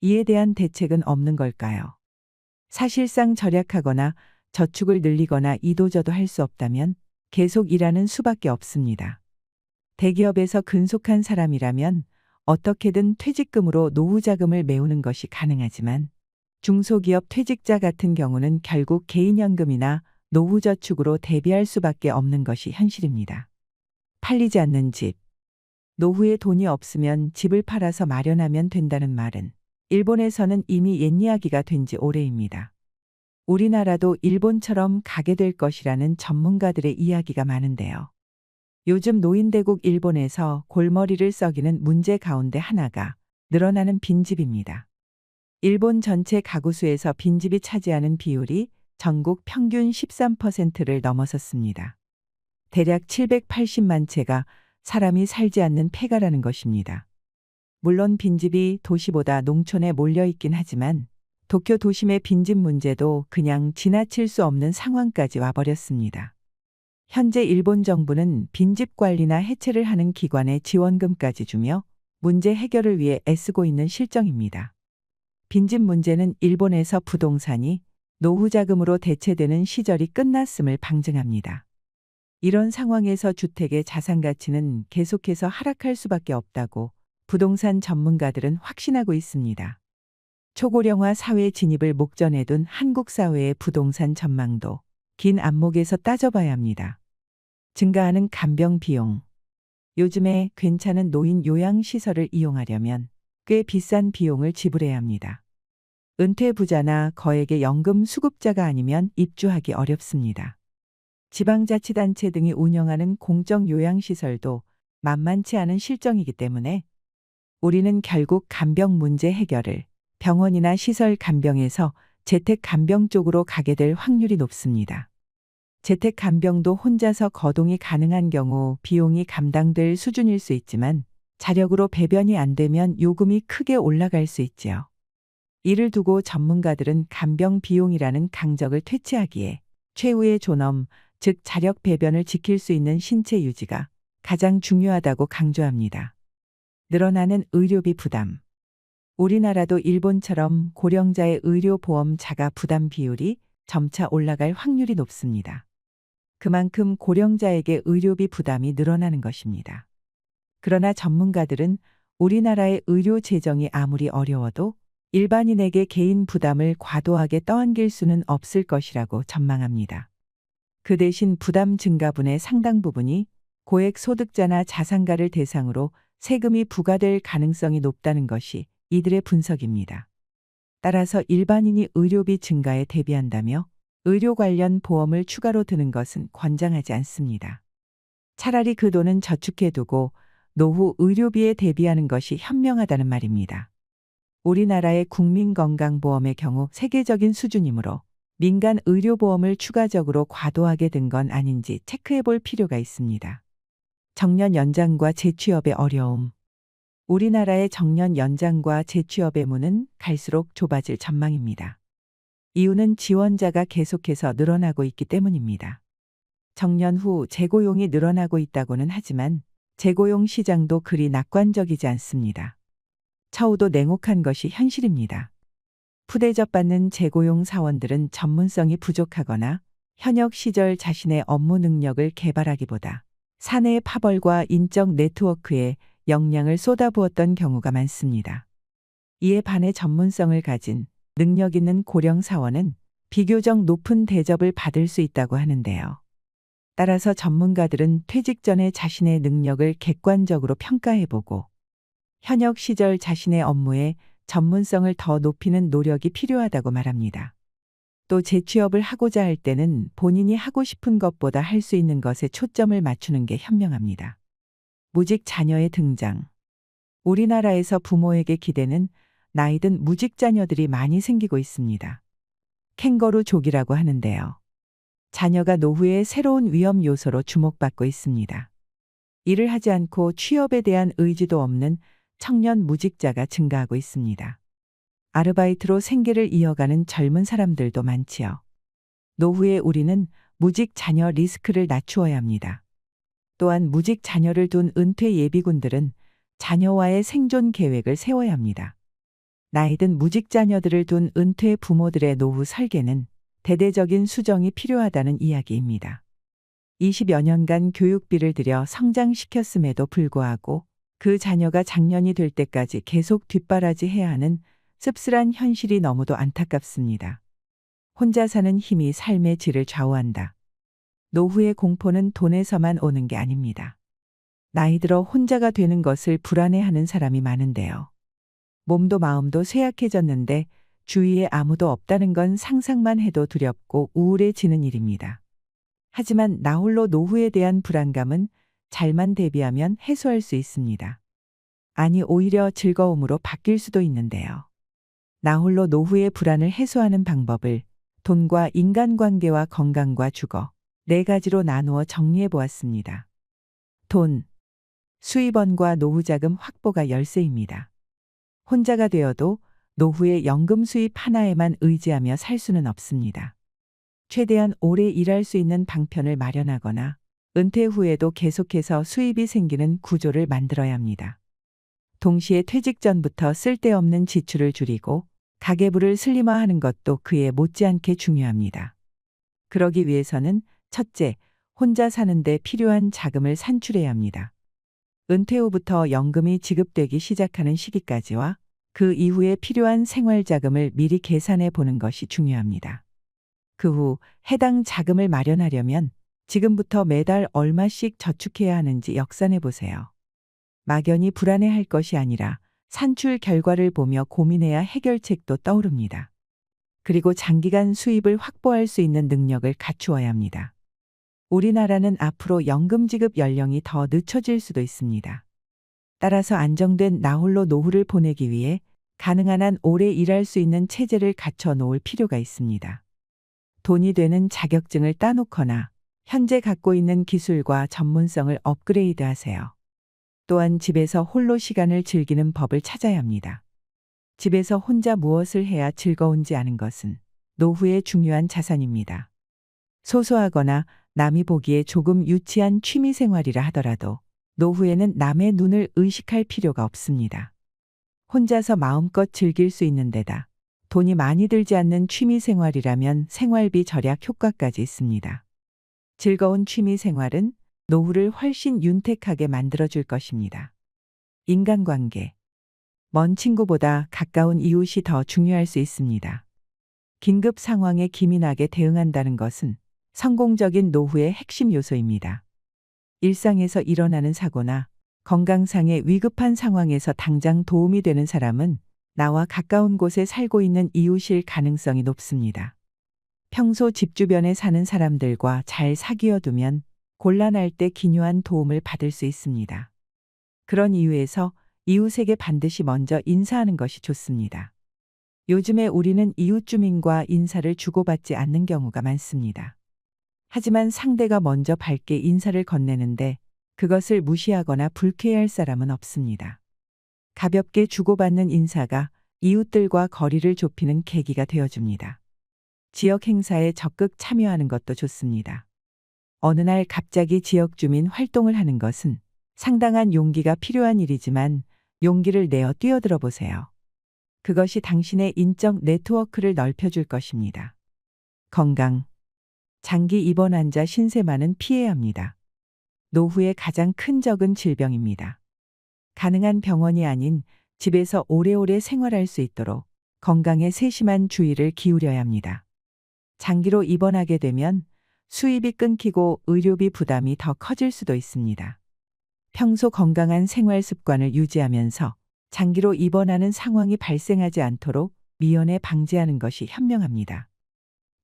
이에 대한 대책은 없는 걸까요? 사실상 절약하거나 저축을 늘리거나 이도저도 할 수 없다면 계속 일하는 수밖에 없습니다. 대기업에서 근속한 사람이라면 어떻게든 퇴직금으로 노후 자금을 메우는 것이 가능하지만 중소기업 퇴직자 같은 경우는 결국 개인연금이나 노후저축으로 대비할 수밖에 없는 것이 현실입니다. 팔리지 않는 집. 노후에 돈이 없으면 집을 팔아서 마련하면 된다는 말은 일본에서는 이미 옛 이야기가 된 지 오래입니다. 우리나라도 일본처럼 가게 될 것이라는 전문가들의 이야기가 많은데요. 요즘 노인대국 일본에서 골머리를 썩이는 문제 가운데 하나가 늘어나는 빈집입니다. 일본 전체 가구 수에서 빈집이 차지하는 비율이 전국 평균 13%를 넘어섰습니다. 대략 780만 채가 사람이 살지 않는 폐가라는 것입니다. 물론 빈집이 도시보다 농촌에 몰려 있긴 하지만 도쿄 도심의 빈집 문제도 그냥 지나칠 수 없는 상황까지 와버렸습니다. 현재 일본 정부는 빈집 관리나 해체를 하는 기관에 지원금까지 주며 문제 해결을 위해 애쓰고 있는 실정입니다. 빈집 문제는 일본에서 부동산이 노후 자금으로 대체되는 시절이 끝났음을 방증합니다. 이런 상황에서 주택의 자산 가치는 계속해서 하락할 수밖에 없다고 부동산 전문가들은 확신하고 있습니다. 초고령화 사회 진입을 목전에 둔 한국 사회의 부동산 전망도 긴 안목에서 따져봐야 합니다. 증가하는 간병 비용. 요즘에 괜찮은 노인 요양시설을 이용하려면 꽤 비싼 비용을 지불해야 합니다. 은퇴 부자나 거액의 연금 수급자가 아니면 입주하기 어렵습니다. 지방자치단체 등이 운영하는 공적 요양시설도 만만치 않은 실정이기 때문에 우리는 결국 간병 문제 해결을 병원이나 시설 간병에서 재택 간병 쪽으로 가게 될 확률이 높습니다. 재택 간병도 혼자서 거동이 가능한 경우 비용이 감당될 수준일 수 있지만 자력으로 배변이 안 되면 요금이 크게 올라갈 수 있지요. 이를 두고 전문가들은 간병 비용이라는 강적을 퇴치하기에 최후의 존엄, 즉 자력 배변을 지킬 수 있는 신체 유지가 가장 중요하다고 강조합니다. 늘어나는 의료비 부담. 우리나라도 일본처럼 고령자의 의료보험 자가 부담 비율이 점차 올라갈 확률이 높습니다. 그만큼 고령자에게 의료비 부담이 늘어나는 것입니다. 그러나 전문가들은 우리나라의 의료 재정이 아무리 어려워도 일반인에게 개인 부담을 과도하게 떠안길 수는 없을 것이라고 전망합니다. 그 대신 부담 증가분의 상당 부분이 고액 소득자나 자산가를 대상으로 세금이 부과될 가능성이 높다는 것이 이들의 분석입니다. 따라서 일반인이 의료비 증가에 대비한다며 의료 관련 보험을 추가로 드는 것은 권장하지 않습니다. 차라리 그 돈은 저축해두고 노후 의료비에 대비하는 것이 현명하다는 말입니다. 우리나라의 국민건강보험의 경우 세계적인 수준이므로 민간 의료보험을 추가적으로 과도하게 든 건 아닌지 체크해 볼 필요가 있습니다. 정년 연장과 재취업의 어려움. 우리나라의 정년 연장과 재취업의 문은 갈수록 좁아질 전망입니다. 이유는 지원자가 계속해서 늘어나고 있기 때문입니다. 정년 후 재고용이 늘어나고 있다고는 하지만 재고용 시장도 그리 낙관적이지 않습니다. 처우도 냉혹한 것이 현실입니다. 푸대접 받는 재고용 사원들은 전문성이 부족하거나 현역 시절 자신의 업무 능력을 개발하기보다 사내의 파벌과 인적 네트워크에 역량을 쏟아부었던 경우가 많습니다. 이에 반해 전문성을 가진 능력 있는 고령 사원은 비교적 높은 대접을 받을 수 있다고 하는데요. 따라서 전문가들은 퇴직 전에 자신의 능력을 객관적으로 평가해보고 현역 시절 자신의 업무에 전문성을 더 높이는 노력이 필요하다고 말합니다. 또 재취업을 하고자 할 때는 본인이 하고 싶은 것보다 할 수 있는 것에 초점을 맞추는 게 현명합니다. 무직 자녀의 등장. 우리나라에서 부모에게 기대는 나이든 무직 자녀들이 많이 생기고 있습니다. 캥거루족이라고 하는데요. 자녀가 노후의 새로운 위험 요소로 주목받고 있습니다. 일을 하지 않고 취업에 대한 의지도 없는 청년 무직자가 증가하고 있습니다. 아르바이트로 생계를 이어가는 젊은 사람들도 많지요. 노후에 우리는 무직 자녀 리스크를 낮추어야 합니다. 또한 무직 자녀를 둔 은퇴 예비군들은 자녀와의 생존 계획을 세워야 합니다. 나이든 무직 자녀들을 둔 은퇴 부모들의 노후 설계는 대대적인 수정이 필요하다는 이야기입니다. 20여 년간 교육비를 들여 성장시켰음에도 불구하고 그 자녀가 장년이 될 때까지 계속 뒷바라지해야 하는 씁쓸한 현실이 너무도 안타깝습니다. 혼자 사는 힘이 삶의 질을 좌우한다. 노후의 공포는 돈에서만 오는 게 아닙니다. 나이 들어 혼자가 되는 것을 불안해하는 사람이 많은데요. 몸도 마음도 쇠약해졌는데 주위에 아무도 없다는 건 상상만 해도 두렵고 우울해지는 일입니다. 하지만 나홀로 노후에 대한 불안감은 잘만 대비하면 해소할 수 있습니다. 아니, 오히려 즐거움으로 바뀔 수도 있는데요. 나홀로 노후의 불안을 해소하는 방법을 돈과 인간관계와 건강과 주거, 네 가지로 나누어 정리해 보았습니다. 돈, 수입원과 노후자금 확보가 열쇠입니다. 혼자가 되어도 노후의 연금 수입 하나에만 의지하며 살 수는 없습니다. 최대한 오래 일할 수 있는 방편을 마련하거나 은퇴 후에도 계속해서 수입이 생기는 구조를 만들어야 합니다. 동시에 퇴직 전부터 쓸데없는 지출을 줄이고 가계부를 슬림화하는 것도 그에 못지않게 중요합니다. 그러기 위해서는 첫째, 혼자 사는데 필요한 자금을 산출해야 합니다. 은퇴 후부터 연금이 지급되기 시작하는 시기까지와 그 이후에 필요한 생활자금을 미리 계산해 보는 것이 중요합니다. 그 후 해당 자금을 마련하려면 지금부터 매달 얼마씩 저축해야 하는지 역산해 보세요. 막연히 불안해할 것이 아니라 산출 결과를 보며 고민해야 해결책도 떠오릅니다. 그리고 장기간 수입을 확보할 수 있는 능력을 갖추어야 합니다. 우리나라는 앞으로 연금 지급 연령이 더 늦춰질 수도 있습니다. 따라서 안정된 나홀로 노후를 보내기 위해 가능한 한 오래 일할 수 있는 체제를 갖춰 놓을 필요가 있습니다. 돈이 되는 자격증을 따놓거나 현재 갖고 있는 기술과 전문성을 업그레이드 하세요. 또한 집에서 홀로 시간을 즐기는 법을 찾아야 합니다. 집에서 혼자 무엇을 해야 즐거운지 아는 것은 노후의 중요한 자산입니다. 소소하거나 남이 보기에 조금 유치한 취미 생활이라 하더라도 노후에는 남의 눈을 의식할 필요가 없습니다. 혼자서 마음껏 즐길 수 있는 데다 돈이 많이 들지 않는 취미 생활이라면 생활비 절약 효과까지 있습니다. 즐거운 취미 생활은 노후를 훨씬 윤택하게 만들어줄 것입니다. 인간관계. 먼 친구보다 가까운 이웃이 더 중요할 수 있습니다. 긴급 상황에 기민하게 대응한다는 것은 성공적인 노후의 핵심 요소입니다. 일상에서 일어나는 사고나 건강상의 위급한 상황에서 당장 도움이 되는 사람은 나와 가까운 곳에 살고 있는 이웃일 가능성이 높습니다. 평소 집 주변에 사는 사람들과 잘 사귀어 두면 곤란할 때 기묘한 도움을 받을 수 있습니다. 그런 이유에서 이웃에게 반드시 먼저 인사하는 것이 좋습니다. 요즘에 우리는 이웃 주민과 인사를 주고받지 않는 경우가 많습니다. 하지만 상대가 먼저 밝게 인사를 건네는데 그것을 무시하거나 불쾌해할 사람은 없습니다. 가볍게 주고받는 인사가 이웃들과 거리를 좁히는 계기가 되어줍니다. 지역 행사에 적극 참여하는 것도 좋습니다. 어느 날 갑자기 지역 주민 활동을 하는 것은 상당한 용기가 필요한 일이지만 용기를 내어 뛰어들어 보세요. 그것이 당신의 인적 네트워크를 넓혀줄 것입니다. 건강. 장기 입원 환자 신세만은 피해야 합니다. 노후의 가장 큰 적은 질병입니다. 가능한 병원이 아닌 집에서 오래오래 생활할 수 있도록 건강에 세심한 주의를 기울여야 합니다. 장기로 입원하게 되면 수입이 끊기고 의료비 부담이 더 커질 수도 있습니다. 평소 건강한 생활 습관을 유지하면서 장기로 입원하는 상황이 발생하지 않도록 미연에 방지하는 것이 현명합니다.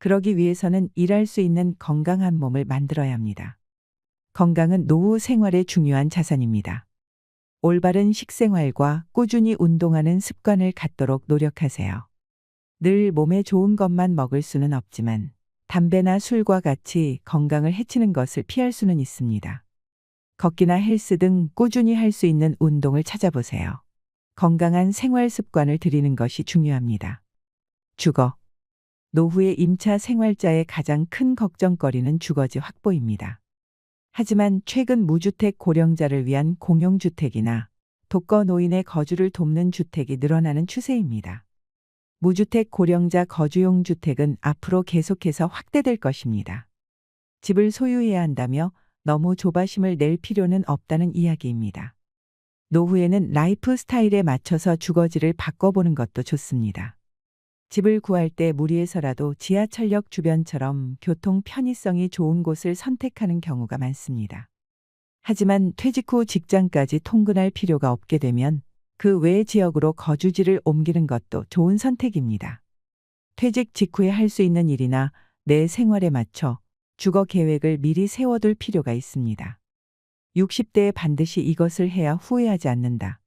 그러기 위해서는 일할 수 있는 건강한 몸을 만들어야 합니다. 건강은 노후 생활의 중요한 자산입니다. 올바른 식생활과 꾸준히 운동하는 습관을 갖도록 노력하세요. 늘 몸에 좋은 것만 먹을 수는 없지만 담배나 술과 같이 건강을 해치는 것을 피할 수는 있습니다. 걷기나 헬스 등 꾸준히 할 수 있는 운동을 찾아보세요. 건강한 생활 습관을 들이는 것이 중요합니다. 주거. 노후의 임차 생활자의 가장 큰 걱정거리는 주거지 확보입니다. 하지만 최근 무주택 고령자를 위한 공용주택이나 독거노인의 거주를 돕는 주택이 늘어나는 추세입니다. 무주택 고령자 거주용 주택은 앞으로 계속해서 확대될 것입니다. 집을 소유해야 한다며 너무 조바심을 낼 필요는 없다는 이야기입니다. 노후에는 라이프 스타일에 맞춰서 주거지를 바꿔보는 것도 좋습니다. 집을 구할 때 무리해서라도 지하철역 주변처럼 교통 편의성이 좋은 곳을 선택하는 경우가 많습니다. 하지만 퇴직 후 직장까지 통근할 필요가 없게 되면 그 외 지역으로 거주지를 옮기는 것도 좋은 선택입니다. 퇴직 직후에 할 수 있는 일이나 내 생활에 맞춰 주거 계획을 미리 세워둘 필요가 있습니다. 60대에 반드시 이것을 해야 후회하지 않는다.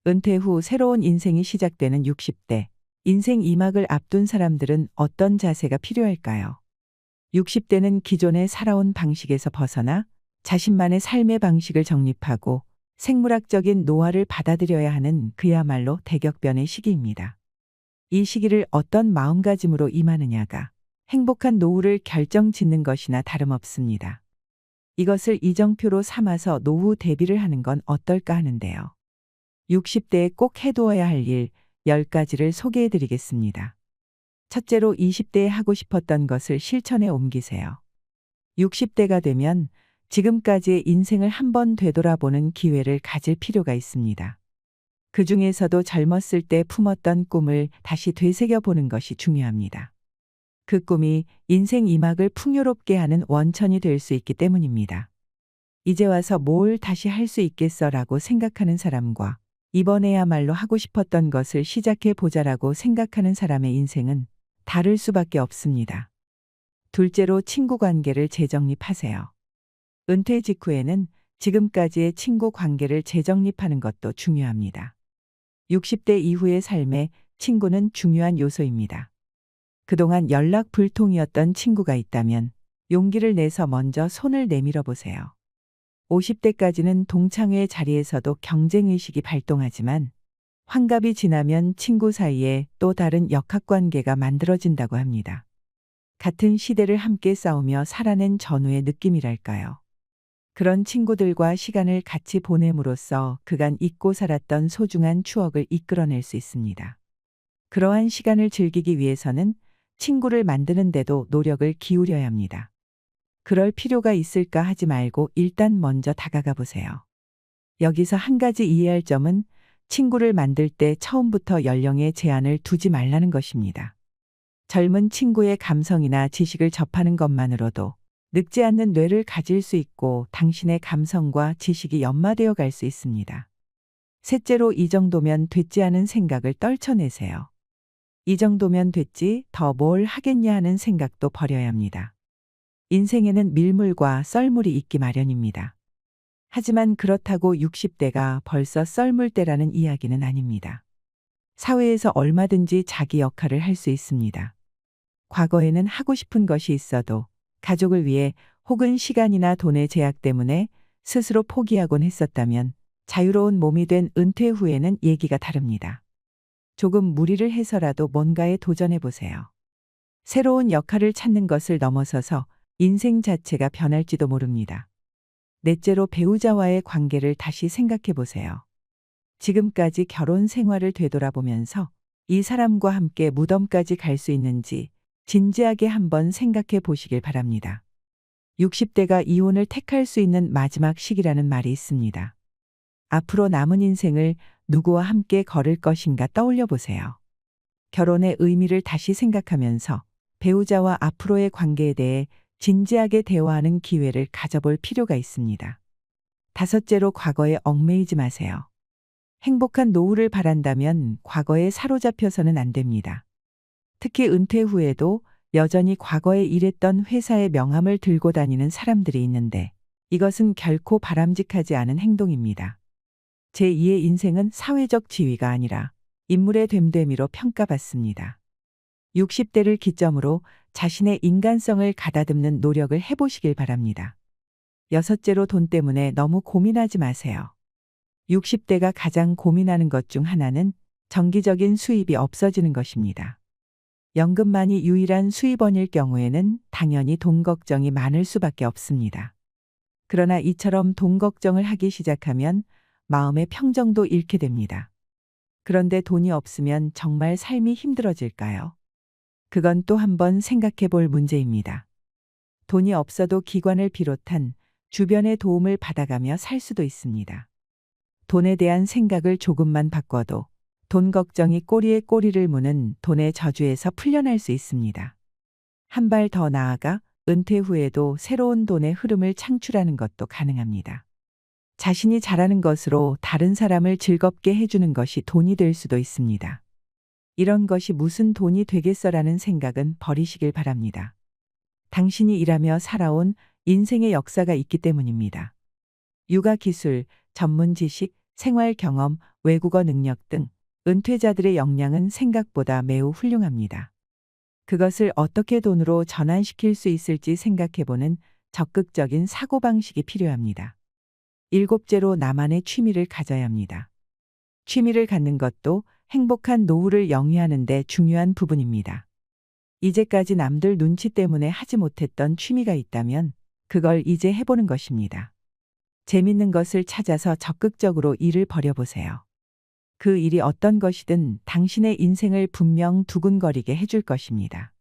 은퇴 후 새로운 인생이 시작되는 60대. 인생 2막을 앞둔 사람들은 어떤 자세가 필요할까요? 60대는 기존에 살아온 방식에서 벗어나 자신만의 삶의 방식을 정립하고 생물학적인 노화를 받아들여야 하는 그야말로 대격변의 시기입니다. 이 시기를 어떤 마음가짐으로 임하느냐가 행복한 노후를 결정짓는 것이나 다름없습니다. 이것을 이정표로 삼아서 노후 대비를 하는 건 어떨까 하는데요. 60대에 꼭 해두어야 할 일 10가지를 소개해 드리겠습니다. 첫째로 20대에 하고 싶었던 것을 실천에 옮기세요. 60대가 되면 지금까지의 인생을 한번 되돌아보는 기회를 가질 필요가 있습니다. 그 중에서도 젊었을 때 품었던 꿈을 다시 되새겨 보는 것이 중요합니다. 그 꿈이 인생 2막을 풍요롭게 하는 원천이 될 수 있기 때문입니다. 이제 와서 뭘 다시 할 수 있겠어라고 생각하는 사람과 이번에야말로 하고 싶었던 것을 시작해 보자라고 생각하는 사람의 인생은 다를 수밖에 없습니다. 둘째로 친구 관계를 재정립하세요. 은퇴 직후에는 지금까지의 친구 관계를 재정립하는 것도 중요합니다. 60대 이후의 삶에 친구는 중요한 요소입니다. 그동안 연락 불통이었던 친구가 있다면 용기를 내서 먼저 손을 내밀어 보세요. 50대까지는 동창회 자리에서도 경쟁의식이 발동하지만 환갑이 지나면 친구 사이에 또 다른 역학관계가 만들어진다고 합니다. 같은 시대를 함께 싸우며 살아낸 전우의 느낌이랄까요. 그런 친구들과 시간을 같이 보냄으로써 그간 잊고 살았던 소중한 추억을 이끌어낼 수 있습니다. 그러한 시간을 즐기기 위해서는 친구를 만드는 데도 노력을 기울여야 합니다. 그럴 필요가 있을까 하지 말고 일단 먼저 다가가 보세요. 여기서 한 가지 이해할 점은 친구를 만들 때 처음부터 연령에 제한을 두지 말라는 것입니다. 젊은 친구의 감성이나 지식을 접하는 것만으로도 늙지 않는 뇌를 가질 수 있고 당신의 감성과 지식이 연마되어 갈 수 있습니다. 셋째로 이 정도면 됐지 않은 생각을 떨쳐내세요. 이 정도면 됐지 더 뭘 하겠냐 하는 생각도 버려야 합니다. 인생에는 밀물과 썰물이 있기 마련입니다. 하지만 그렇다고 60대가 벌써 썰물 때라는 이야기는 아닙니다. 사회에서 얼마든지 자기 역할을 할 수 있습니다. 과거에는 하고 싶은 것이 있어도 가족을 위해 혹은 시간이나 돈의 제약 때문에 스스로 포기하곤 했었다면 자유로운 몸이 된 은퇴 후에는 얘기가 다릅니다. 조금 무리를 해서라도 뭔가에 도전해 보세요. 새로운 역할을 찾는 것을 넘어서서 인생 자체가 변할지도 모릅니다. 넷째로 배우자와의 관계를 다시 생각해 보세요. 지금까지 결혼 생활을 되돌아보면서 이 사람과 함께 무덤까지 갈 수 있는지 진지하게 한번 생각해 보시길 바랍니다. 60대가 이혼을 택할 수 있는 마지막 시기라는 말이 있습니다. 앞으로 남은 인생을 누구와 함께 걸을 것인가 떠올려 보세요. 결혼의 의미를 다시 생각하면서 배우자와 앞으로의 관계에 대해 진지하게 대화하는 기회를 가져볼 필요가 있습니다. 다섯째로 과거에 얽매이지 마세요. 행복한 노후를 바란다면 과거에 사로잡혀서는 안 됩니다. 특히 은퇴 후에도 여전히 과거에 일했던 회사의 명함을 들고 다니는 사람들이 있는데 이것은 결코 바람직하지 않은 행동입니다. 제2의 인생은 사회적 지위가 아니라 인물의 됨됨이로 평가받습니다. 60대를 기점으로 자신의 인간성을 가다듬는 노력을 해보시길 바랍니다. 여섯째로 돈 때문에 너무 고민하지 마세요. 60대가 가장 고민하는 것 중 하나는 정기적인 수입이 없어지는 것입니다. 연금만이 유일한 수입원일 경우에는 당연히 돈 걱정이 많을 수밖에 없습니다. 그러나 이처럼 돈 걱정을 하기 시작하면 마음의 평정도 잃게 됩니다. 그런데 돈이 없으면 정말 삶이 힘들어질까요? 그건 또 한번 생각해 볼 문제입니다. 돈이 없어도 기관을 비롯한 주변의 도움을 받아가며 살 수도 있습니다. 돈에 대한 생각을 조금만 바꿔도 돈 걱정이 꼬리에 꼬리를 무는 돈의 저주에서 풀려날 수 있습니다. 한 발 더 나아가 은퇴 후에도 새로운 돈의 흐름을 창출하는 것도 가능합니다. 자신이 잘하는 것으로 다른 사람을 즐겁게 해주는 것이 돈이 될 수도 있습니다. 이런 것이 무슨 돈이 되겠어라는 생각은 버리시길 바랍니다. 당신이 일하며 살아온 인생의 역사가 있기 때문입니다. 육아 기술, 전문 지식, 생활 경험, 외국어 능력 등 은퇴자들의 역량은 생각보다 매우 훌륭합니다. 그것을 어떻게 돈으로 전환시킬 수 있을지 생각해보는 적극적인 사고방식이 필요합니다. 일곱째로 나만의 취미를 가져야 합니다. 취미를 갖는 것도 행복한 노후를 영위하는 데 중요한 부분입니다. 이제까지 남들 눈치 때문에 하지 못했던 취미가 있다면 그걸 이제 해보는 것입니다. 재밌는 것을 찾아서 적극적으로 일을 벌여보세요. 그 일이 어떤 것이든 당신의 인생을 분명 두근거리게 해줄 것입니다.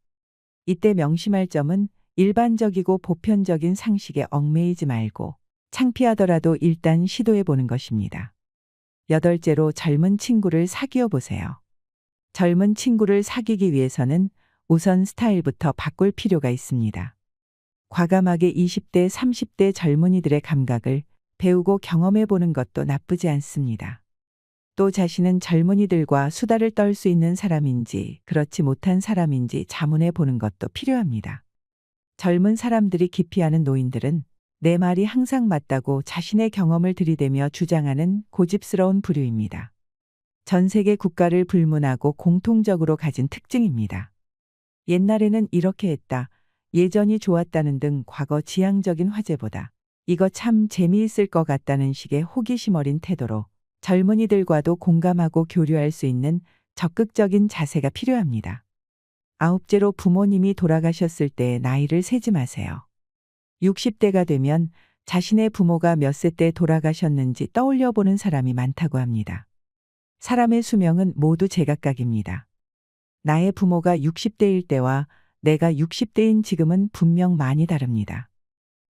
이때 명심할 점은 일반적이고 보편적인 상식에 얽매이지 말고 창피하더라도 일단 시도해보는 것입니다. 여덟째로 젊은 친구를 사귀어 보세요. 젊은 친구를 사귀기 위해서는 우선 스타일부터 바꿀 필요가 있습니다. 과감하게 20대, 30대 젊은이들의 감각을 배우고 경험해 보는 것도 나쁘지 않습니다. 또 자신은 젊은이들과 수다를 떨 수 있는 사람인지 그렇지 못한 사람인지 자문해 보는 것도 필요합니다. 젊은 사람들이 기피하는 노인들은 내 말이 항상 맞다고 자신의 경험을 들이대며 주장하는 고집스러운 부류입니다. 전 세계 국가를 불문하고 공통적으로 가진 특징입니다. 옛날에는 이렇게 했다, 예전이 좋았다는 등 과거 지향적인 화제보다 이거 참 재미있을 것 같다는 식의 호기심 어린 태도로 젊은이들과도 공감하고 교류할 수 있는 적극적인 자세가 필요합니다. 아홉째로 부모님이 돌아가셨을 때의 나이를 세지 마세요. 60대가 되면 자신의 부모가 몇 세 때 돌아가셨는지 떠올려 보는 사람이 많다고 합니다. 사람의 수명은 모두 제각각입니다. 나의 부모가 60대일 때와 내가 60대인 지금은 분명 많이 다릅니다.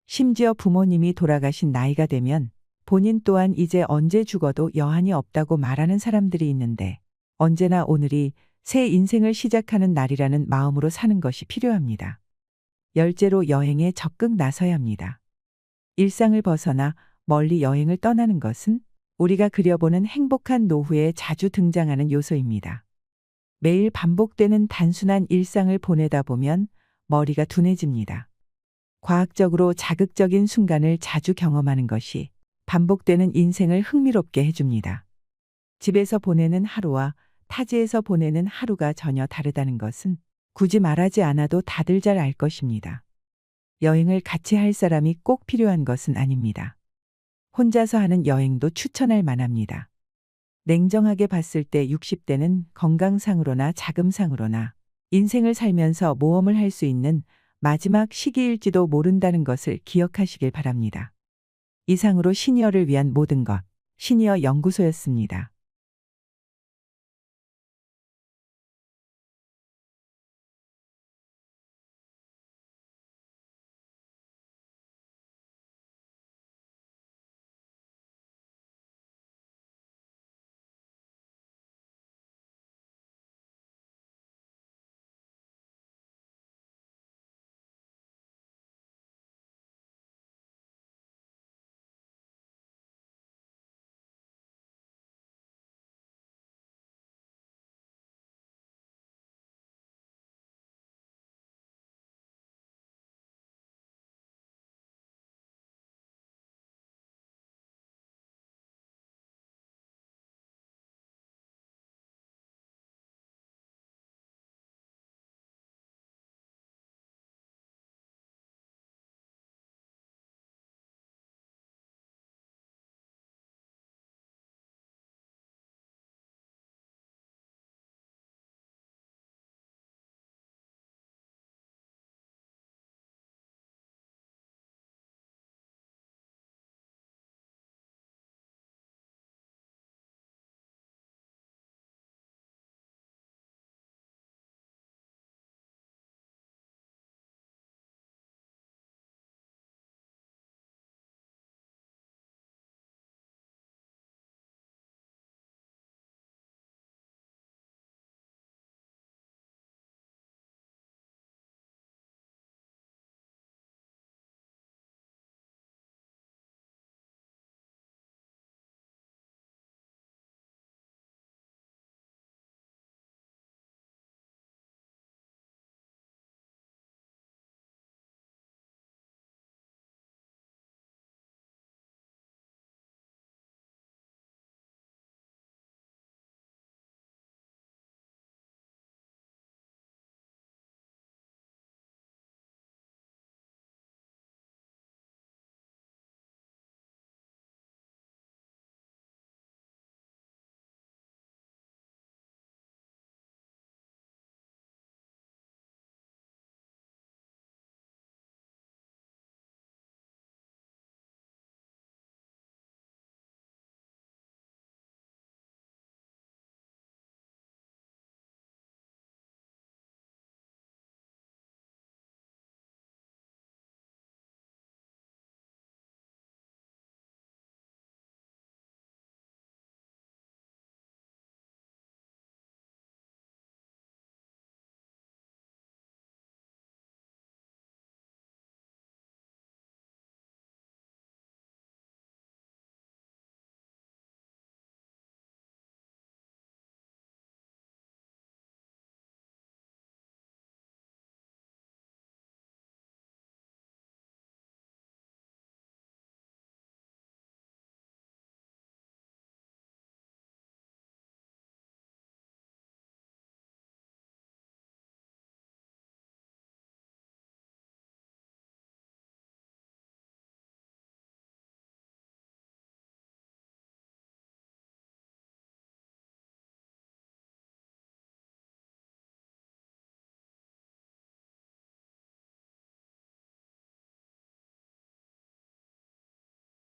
심지어 부모님이 돌아가신 나이가 되면 본인 또한 이제 언제 죽어도 여한이 없다고 말하는 사람들이 있는데 언제나 오늘이 새 인생을 시작하는 날이라는 마음으로 사는 것이 필요합니다. 열째로 여행에 적극 나서야 합니다. 일상을 벗어나 멀리 여행을 떠나는 것은 우리가 그려보는 행복한 노후에 자주 등장하는 요소입니다. 매일 반복되는 단순한 일상을 보내다 보면 머리가 둔해집니다. 과학적으로 자극적인 순간을 자주 경험하는 것이 반복되는 인생을 흥미롭게 해줍니다. 집에서 보내는 하루와 타지에서 보내는 하루가 전혀 다르다는 것은 굳이 말하지 않아도 다들 잘 알 것입니다. 여행을 같이 할 사람이 꼭 필요한 것은 아닙니다. 혼자서 하는 여행도 추천할 만합니다. 냉정하게 봤을 때 60대는 건강상으로나 자금상으로나 인생을 살면서 모험을 할 수 있는 마지막 시기일지도 모른다는 것을 기억하시길 바랍니다. 이상으로 시니어를 위한 모든 것, 시니어 연구소였습니다.